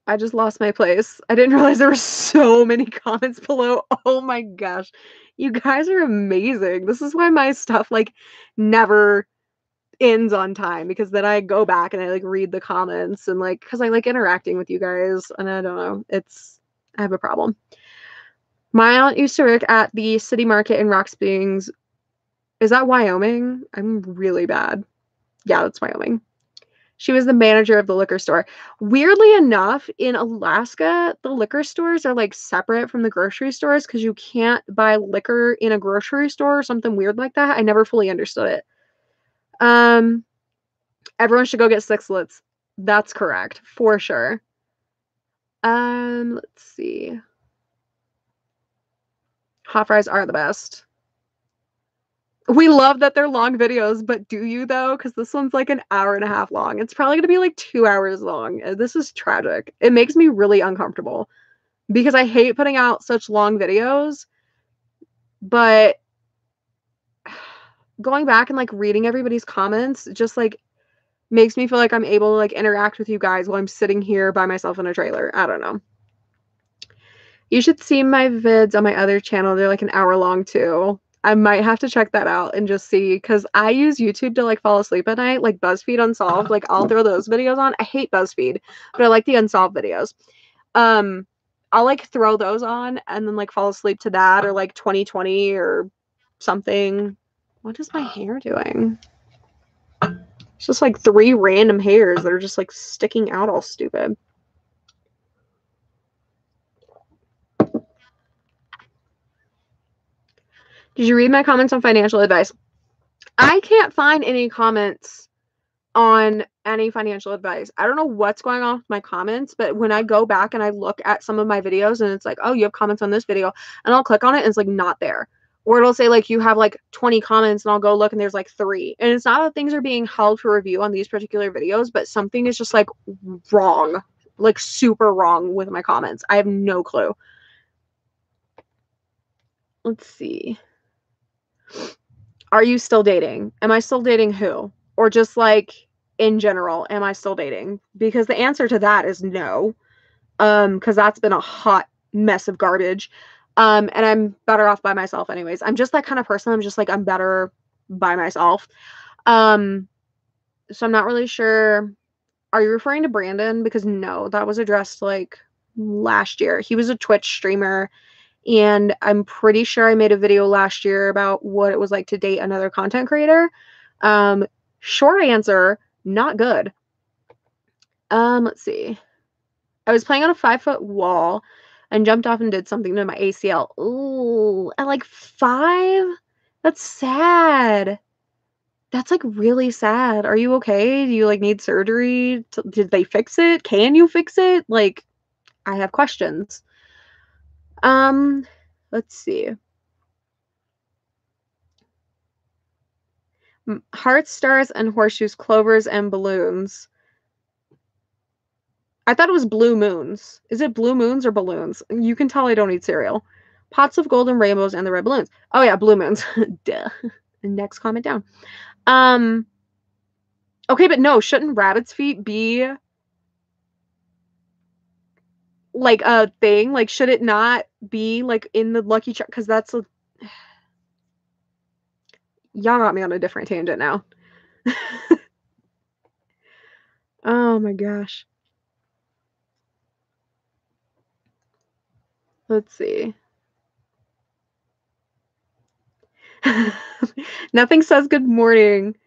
I just lost my place. I didn't realize there were so many comments below. Oh my gosh. You guys are amazing. This is why my stuff like never ends on time, because then I go back and I like read the comments and like, because I like interacting with you guys, and I don't know, I have a problem. My aunt used to work at the city market in Rock Springs. Is that Wyoming? I'm really bad. Yeah, that's Wyoming. She was the manager of the liquor store. Weirdly enough, in Alaska, the liquor stores are like separate from the grocery stores because you can't buy liquor in a grocery store or something weird like that. I never fully understood it. Everyone should go get sixlets. That's correct, for sure. Let's see. Hot fries are the best. We love that they're long videos, but do you though? Because this one's like an hour and a half long. It's probably going to be like 2 hours long. This is tragic. It makes me really uncomfortable because I hate putting out such long videos, but going back and like reading everybody's comments just like makes me feel like I'm able to like interact with you guys while I'm sitting here by myself in a trailer. I don't know. You should see my vids on my other channel. They're like an hour long too. I might have to check that out and just see, because I use YouTube to like fall asleep at night, like BuzzFeed Unsolved. Like I'll throw those videos on. I hate BuzzFeed, but I like the Unsolved videos. I'll like throw those on and then like fall asleep to that, or like 2020 or something. What is my hair doing? It's just like 3 random hairs that are just like sticking out all stupid. Did you read my comments on financial advice? I can't find any comments on any financial advice. I don't know what's going on with my comments, but when I go back and I look at some of my videos and it's like, oh, you have comments on this video, and I'll click on it and it's like not there. Or it'll say like you have like 20 comments and I'll go look and there's like 3. And it's not that things are being held for review on these particular videos, but something is just like wrong, like super wrong with my comments. I have no clue. Let's see. Are you still dating? Am I still dating who? Or just like in general, am I still dating? Because the answer to that is no. Because that's been a hot mess of garbage. And I'm better off by myself anyways. I'm just that kind of person. I'm just like, I'm better by myself. So I'm not really sure. Are you referring to Brandon? Because no, that was addressed like last year. He was a Twitch streamer. And I'm pretty sure I made a video last year about what it was like to date another content creator. Short answer, not good. Let's see. I was playing on a 5-foot wall and jumped off and did something to my ACL. Ooh, at like 5? That's sad. That's like really sad. Are you okay? Do you like need surgery? Did they fix it? Can you fix it? Like, I have questions. Let's see. Hearts, stars, and horseshoes, clovers, and balloons. I thought it was blue moons. Is it blue moons or balloons? You can tell I don't eat cereal. Pots of golden rainbows and the red balloons. Oh yeah, blue moons. Duh. Next comment down. Okay, but no, shouldn't rabbit's feet be like a thing? Like, should it not be like in the Lucky Charm? Because that's a... Y'all got me on a different tangent now. Oh my gosh. Let's see. Nothing says good morning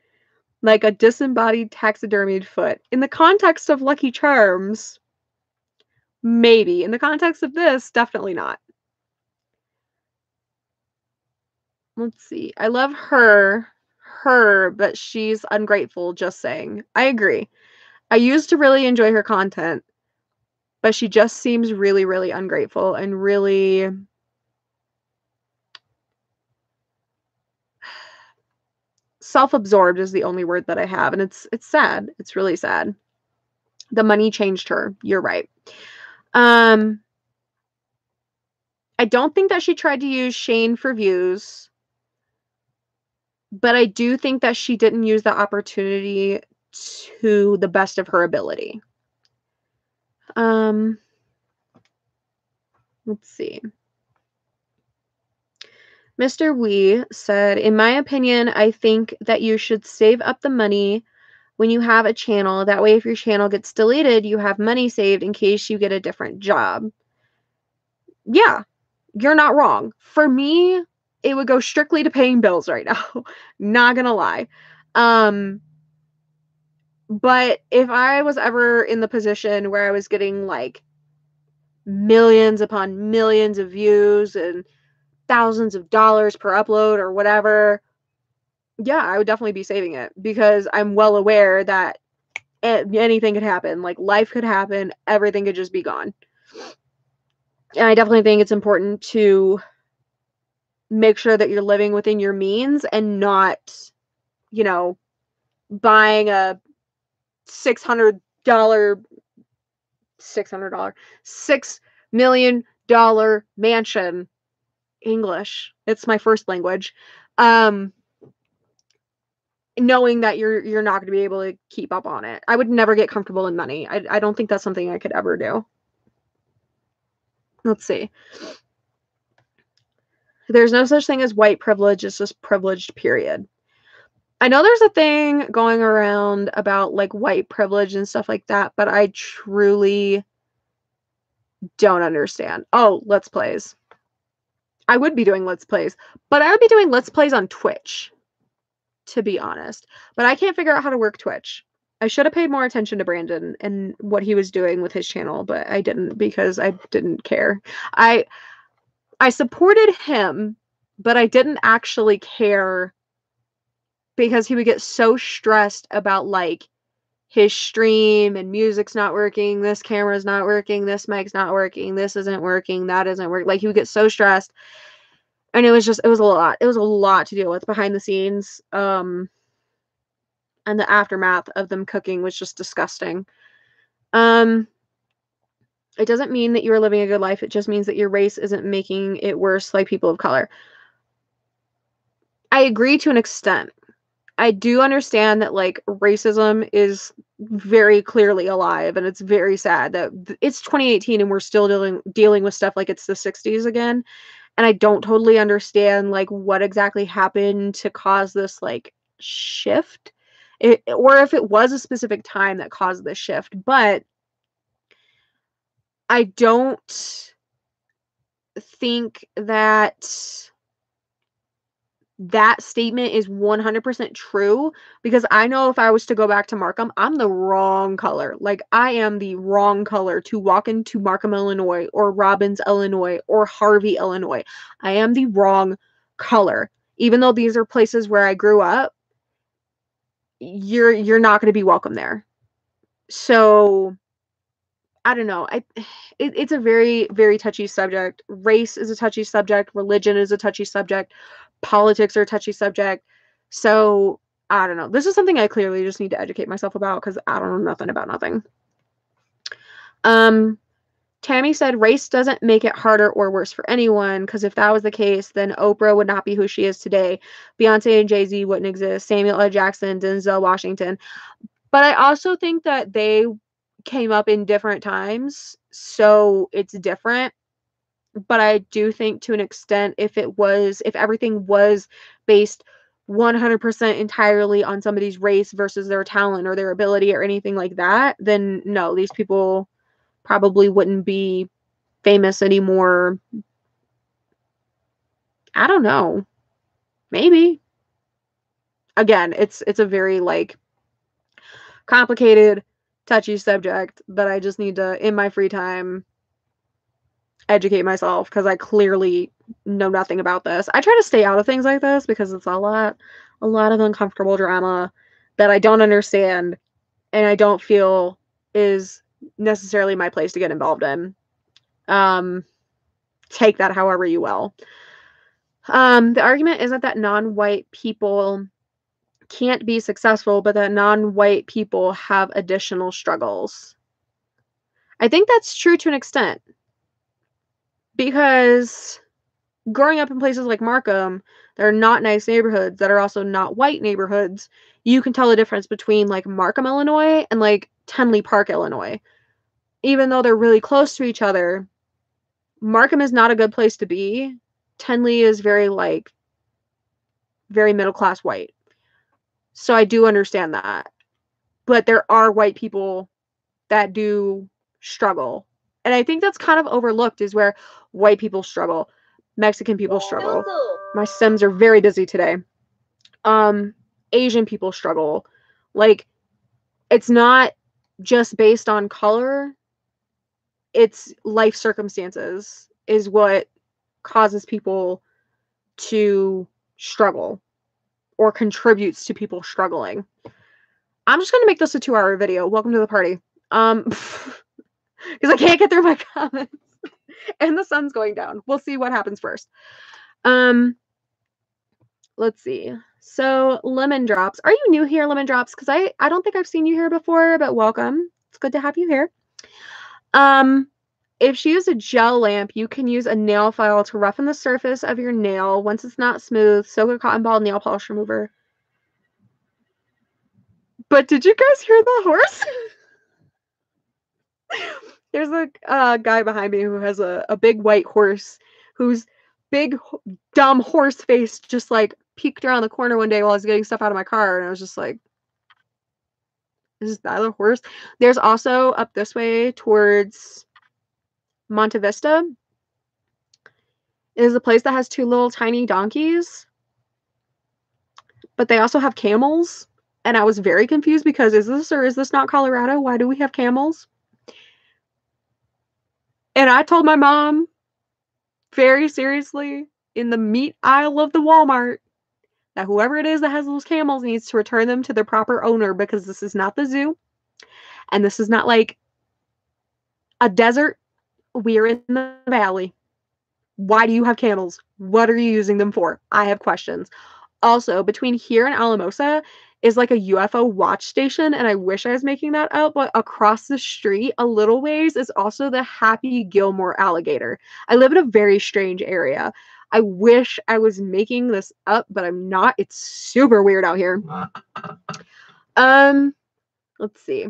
like a disembodied taxidermied foot. In the context of Lucky Charms, maybe. In the context of this, definitely not. Let's see. I love her, but she's ungrateful, just saying. I agree. I used to really enjoy her content, but she just seems really, really ungrateful and really... self-absorbed is the only word that I have, and it's sad. It's really sad. The money changed her. You're right. I don't think that she tried to use Shane for views, but I do think that she didn't use the opportunity to the best of her ability. Let's see. Mr. Wee said, in my opinion, I think that you should save up the money when you have a channel. That way, if your channel gets deleted, you have money saved in case you get a different job. Yeah, you're not wrong. For me, it would go strictly to paying bills right now. Not gonna lie. But if I was ever in the position where I was getting like millions upon millions of views and thousands of dollars per upload or whatever, yeah, I would definitely be saving it because I'm well aware that anything could happen. Like life could happen, everything could just be gone. And I definitely think it's important to make sure that you're living within your means and not, you know, buying a $600 $6 million mansion. English, it's my first language. Knowing that you're not going to be able to keep up on it. I would never get comfortable in money. I don't think that's something I could ever do. Let's see. There's no such thing as white privilege. It's just privileged, period. I know there's a thing going around about like white privilege and stuff like that, but I truly don't understand. Oh, Let's Plays. I would be doing Let's Plays, but I would be doing Let's Plays on Twitch, to be honest. But I can't figure out how to work Twitch. I should have paid more attention to Brandon and what he was doing with his channel, but I didn't because I didn't care. I supported him, but I didn't actually care because he would get so stressed about like his stream and music's not working, this camera's not working, this mic's not working, this isn't working, that isn't working. Like, he would get so stressed. And it was a lot. It was a lot to deal with behind the scenes. And the aftermath of them cooking was just disgusting. It doesn't mean that you're living a good life. It just means that your race isn't making it worse like people of color. I agree to an extent. I do understand that, like, racism is very clearly alive, and it's very sad that it's 2018 and we're still dealing with stuff like it's the 60s again. And I don't totally understand, like, what exactly happened to cause this, like, shift. Or if it was a specific time that caused this shift. But I don't think that that statement is 100% true, because I know if I was to go back to Markham, I'm the wrong color. Like, I am the wrong color to walk into Markham, Illinois, or Robbins, Illinois, or Harvey, Illinois. I am the wrong color. Even though these are places where I grew up, you're not going to be welcome there. So I don't know. It's a very, very touchy subject. Race is a touchy subject. Religion is a touchy subject. Politics are a touchy subject. So I don't know. This is something I clearly just need to educate myself about, because I don't know nothing about nothing. Tammy said race doesn't make it harder or worse for anyone, because if that was the case, then Oprah would not be who she is today. Beyonce and Jay-Z wouldn't exist. Samuel L. Jackson, Denzel Washington. But I also think that they came up in different times, so it's different. But I do think, to an extent, if everything was based 100% entirely on somebody's race versus their talent or their ability or anything like that, then no, these people probably wouldn't be famous anymore. I don't know. Maybe. Again, it's a very, like, complicated, touchy subject that I just need to, in my free time, educate myself, because I clearly know nothing about this. I try to stay out of things like this because it's a lot of uncomfortable drama that I don't understand and I don't feel is necessarily my place to get involved in. Take that however you will. The argument isn't that non-white people can't be successful, but that non-white people have additional struggles. I think that's true to an extent, because growing up in places like Markham, that are not nice neighborhoods, that are also not white neighborhoods, you can tell the difference between, like, Markham, Illinois, and, like, Tenley Park, Illinois. Even though they're really close to each other, Markham is not a good place to be. Tenley is very, like, very middle-class white. So I do understand that. But there are white people that do struggle. And I think that's kind of overlooked, is where white people struggle. Mexican people struggle. My Sims are very busy today. Asian people struggle. Like, it's not just based on color. It's life circumstances is what causes people to struggle or contributes to people struggling. I'm just going to make this a 2-hour video. Welcome to the party. Because I can't get through my comments. And the sun's going down. We'll see what happens first. Let's see. So, Lemon Drops. Are you new here, Lemon Drops? Because I don't think I've seen you here before, but welcome. It's good to have you here. If she used a gel lamp, you can use a nail file to roughen the surface of your nail. Once it's not smooth, soak a cotton ball nail polish remover. But did you guys hear the horse? There's a guy behind me who has a big white horse, whose big dumb horse face just, like, peeked around the corner one day while I was getting stuff out of my car, and I was just like, is that a horse? There's also, up this way towards Monte Vista, is a place that has 2 little tiny donkeys, but they also have camels, and I was very confused, because is this or is this not Colorado? Why do we have camels? And I told my mom, very seriously, in the meat aisle of the Walmart, that whoever it is that has those camels needs to return them to their proper owner, because this is not the zoo. And this is not like a desert. We're in the valley. Why do you have camels? What are you using them for? I have questions. Also, between here and Alamosa is like a UFO watch station, and I wish I was making that up, but across the street, a little ways, is also the Happy Gilmore alligator. I live in a very strange area. I wish I was making this up, but I'm not. It's super weird out here. Let's see.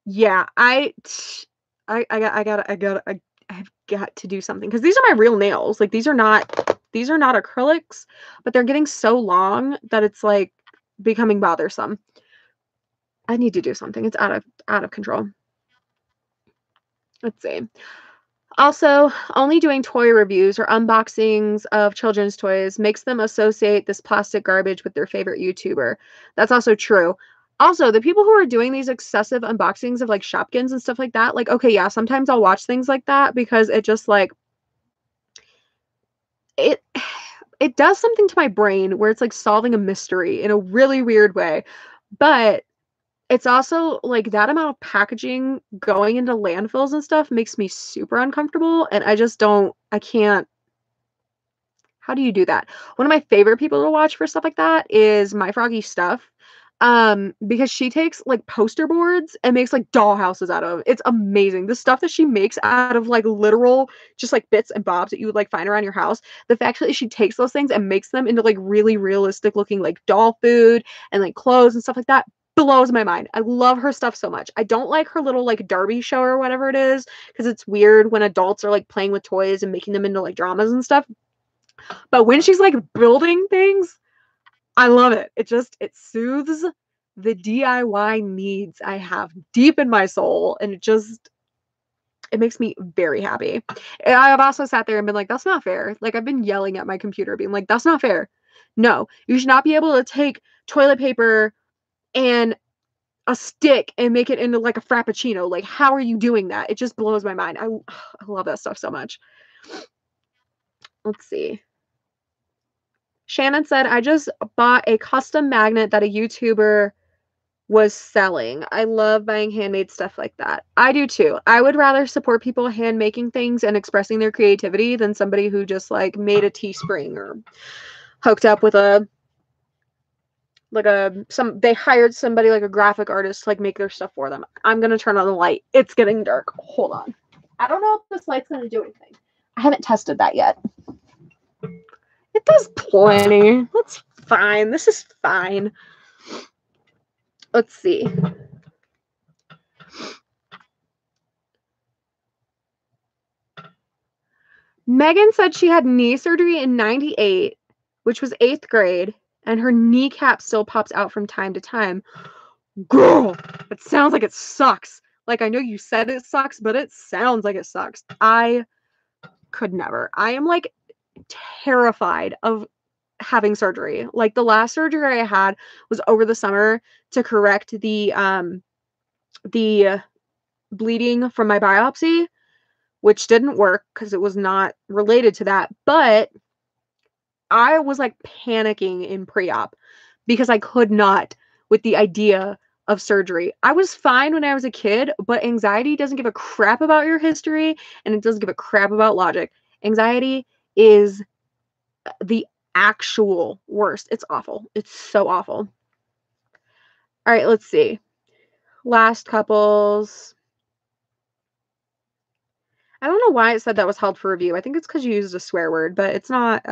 Yeah, I've got to do something because these are my real nails. Like these are not acrylics, but they're getting so long that it's like becoming bothersome. I need to do something. It's out of control. Let's see. Also, only doing toy reviews or unboxings of children's toys makes them associate this plastic garbage with their favorite YouTuber. That's also true. Also, the people who are doing these excessive unboxings of like Shopkins and stuff like that, like, okay, yeah, sometimes I'll watch things like that because it just like it it does something to my brain where it's like solving a mystery in a really weird way. But it's also like that amount of packaging going into landfills and stuff makes me super uncomfortable, and I can't. How do you do that? One of my favorite people to watch for stuff like that is My Froggy Stuff. Because she takes like poster boards and makes like doll houses out of 'em. It's amazing. The stuff that she makes out of like literal just like bits and bobs that you would like find around your house. The fact that she takes those things and makes them into like really realistic looking like doll food and like clothes and stuff like that blows my mind. I love her stuff so much. I don't like her little like Derby show or whatever it is because it's weird when adults are like playing with toys and making them into like dramas and stuff. But when she's like building things, I love it. It soothes the DIY needs I have deep in my soul, and it makes me very happy. And I have also sat there and been like, that's not fair. Like I've been yelling at my computer, being like, that's not fair. No, you should not be able to take toilet paper and a stick and make it into like a frappuccino. Like, how are you doing that? It just blows my mind. I love that stuff so much. Let's see. Shannon said, I just bought a custom magnet that a YouTuber was selling. I love buying handmade stuff like that. I do too. I would rather support people hand making things and expressing their creativity than somebody who just like made a teespring or hooked up with they hired somebody like a graphic artist to like make their stuff for them. I'm gonna turn on the light. It's getting dark. Hold on. I don't know if this light's gonna do anything. I haven't tested that yet. It does plenty. That's fine. This is fine. Let's see. Megan said she had knee surgery in 98, which was 8th grade, and her kneecap still pops out from time to time. Girl, it sounds like it sucks. Like, I know you said it sucks, but it sounds like it sucks. I could never. I am, like, terrified of having surgery. Like, the last surgery I had was over the summer to correct the bleeding from my biopsy, which didn't work because it was not related to that. But I was like panicking in pre-op because I could not with the idea of surgery. I was fine when I was a kid, but anxiety doesn't give a crap about your history and it doesn't give a crap about logic. Anxiety is the actual worst. It's awful. It's so awful. All right, let's see. Last couples. I don't know why it said that was held for review. I think it's because you used a swear word, but it's not.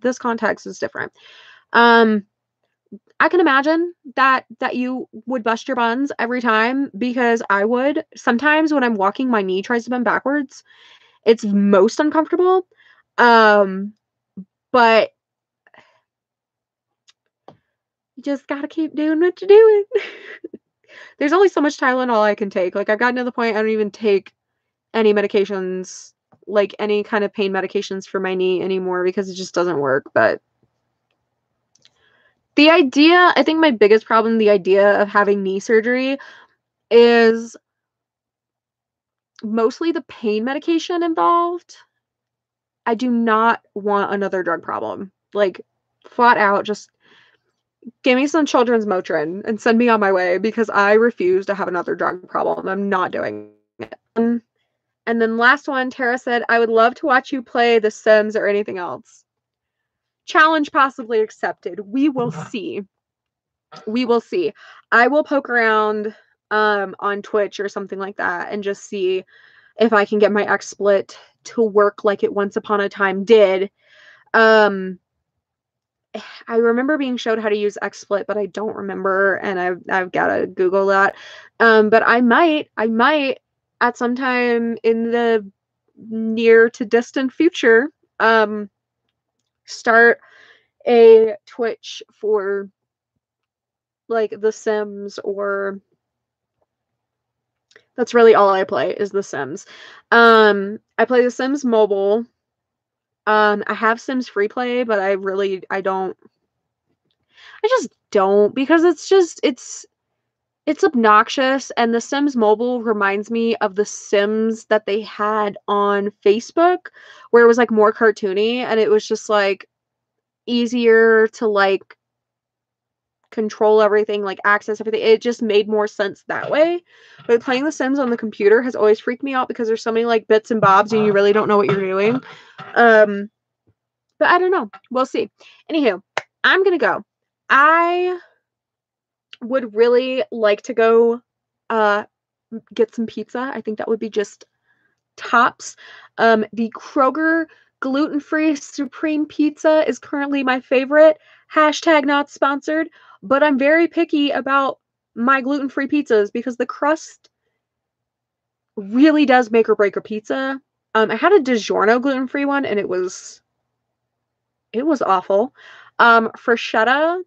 This context is different. I can imagine that you would bust your buns every time because I would. Sometimes when I'm walking, my knee tries to bend backwards. It's most uncomfortable. But you just gotta keep doing what you're doing. There's only so much Tylenol I can take. Like I've gotten to the point I don't even take any medications, like any kind of pain medications for my knee anymore because it just doesn't work. But the idea, I think my biggest problem, the idea of having knee surgery is mostly the pain medication involved. I do not want another drug problem. Like, flat out, just Give me some children's Motrin and send me on my way because I refuse to have another drug problem. I'm not doing it. And then last one, Tara said, I would love to watch you play The Sims or anything else. Challenge possibly accepted. We will see. We will see. I will poke around on Twitch or something like that and just see if I can get my XSplit to work like it once upon a time did. I remember being showed how to use XSplit, but I don't remember, and I've got to Google that. But I might at some time in the near to distant future start a Twitch for like The Sims, or that's really all I play is The Sims. I play The Sims Mobile. I have Sims Free Play, but I just don't, because it's obnoxious, and The Sims Mobile reminds me of The Sims that they had on Facebook, where it was like more cartoony and it was just like easier to like control everything, like access everything. It just made more sense that way. But playing The Sims on the computer has always freaked me out because there's so many like bits and bobs and you really don't know what you're doing. But I don't know. We'll see. Anywho, I'm gonna go. I would really like to go get some pizza. I think that would be just tops. The Kroger gluten-free supreme pizza is currently my favorite. Hashtag not sponsored, but I'm very picky about my gluten-free pizzas because the crust really does make or break a pizza. I had a DiGiorno gluten-free one and it was awful. Freschetta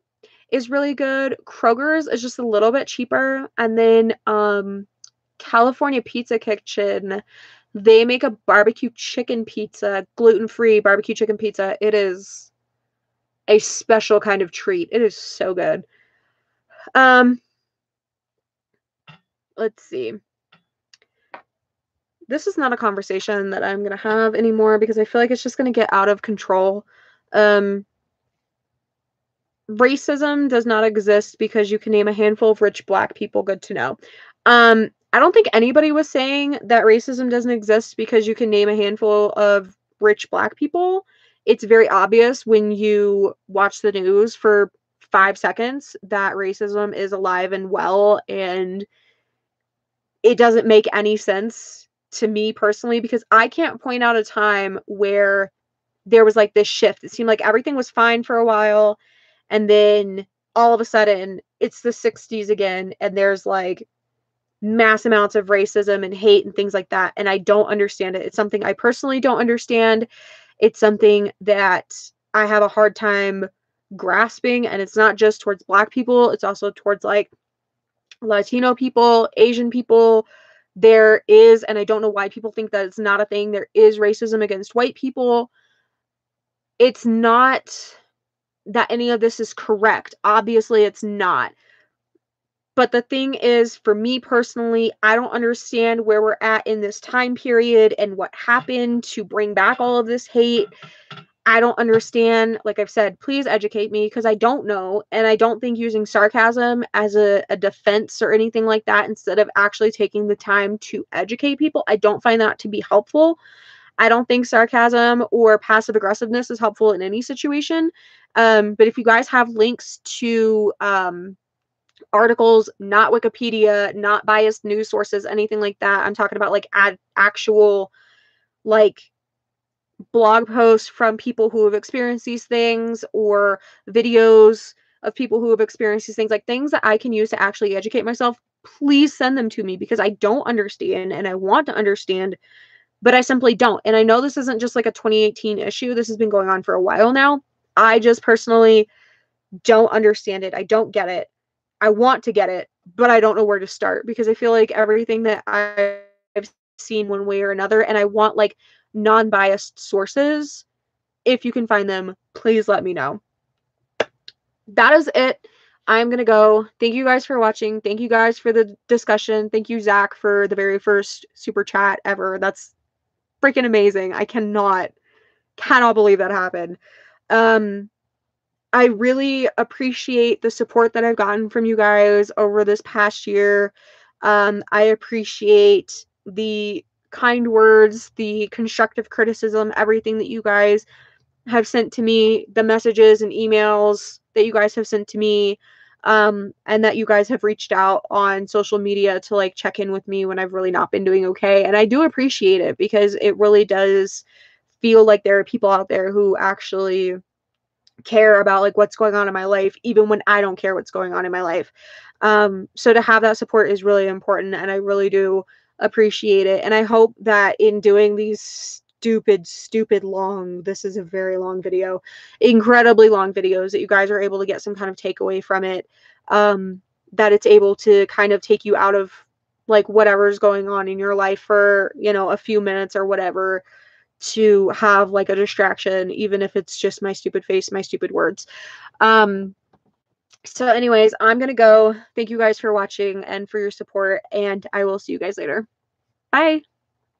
is really good. Kroger's is just a little bit cheaper. And then California Pizza Kitchen, they make a barbecue chicken pizza, gluten-free barbecue chicken pizza. It is a special kind of treat. It is so good. Let's see. This is not a conversation that I'm going to have anymore because I feel like it's just going to get out of control. Racism does not exist because you can name a handful of rich Black people. Good to know. I don't think anybody was saying that racism doesn't exist because you can name a handful of rich Black people. It's very obvious when you watch the news for 5 seconds that racism is alive and well, and it doesn't make any sense to me personally because I can't point out a time where there was like this shift. It seemed like everything was fine for a while, and then all of a sudden it's the 60s again, and there's like mass amounts of racism and hate and things like that, and I don't understand it. It's something I personally don't understand. It's something that I have a hard time grasping, and it's not just towards Black people, it's also towards like Latino people, Asian people. There is, and I don't know why people think that it's not a thing, there is racism against white people. It's not that any of this is correct. Obviously, it's not. But the thing is, for me personally, I don't understand where we're at in this time period and what happened to bring back all of this hate. I don't understand. Like I've said, please educate me because I don't know. And I don't think using sarcasm as a defense or anything like that, instead of actually taking the time to educate people, I don't find that to be helpful. I don't think sarcasm or passive aggressiveness is helpful in any situation. But if you guys have links to articles, not Wikipedia, not biased news sources, anything like that, I'm talking about like actual like blog posts from people who have experienced these things, or videos of people who have experienced these things, like things that I can use to actually educate myself, please send them to me because I don't understand and I want to understand, but I simply don't. And I know this isn't just like a 2018 issue. This has been going on for a while now. I just personally don't understand it. I don't get it. I want to get it, but I don't know where to start because I feel like everything that I've seen one way or another, and I want like non-biased sources. If you can find them, please let me know. That is it. I'm going to go. Thank you guys for watching. Thank you guys for the discussion. Thank you, Zach, for the very first super chat ever. That's freaking amazing. I cannot believe that happened. I really appreciate the support that I've gotten from you guys over this past year. I appreciate the kind words, the constructive criticism, everything that you guys have sent to me, the messages and emails that you guys have sent to me, and that you guys have reached out on social media to like check in with me when I've really not been doing okay. And I do appreciate it because it really does feel like there are people out there who actually care about like what's going on in my life, even when I don't care what's going on in my life. So to have that support is really important, and I really do appreciate it. And I hope that in doing these stupid long, this is a very long video, incredibly long videos, that you guys are able to get some kind of takeaway from it. That it's able to kind of take you out of like whatever's going on in your life for, you know, a few minutes or whatever, to have like a distraction, even if it's just my stupid face, my stupid words. Um, so anyways, I'm gonna go. Thank you guys for watching and for your support, and I will see you guys later. Bye.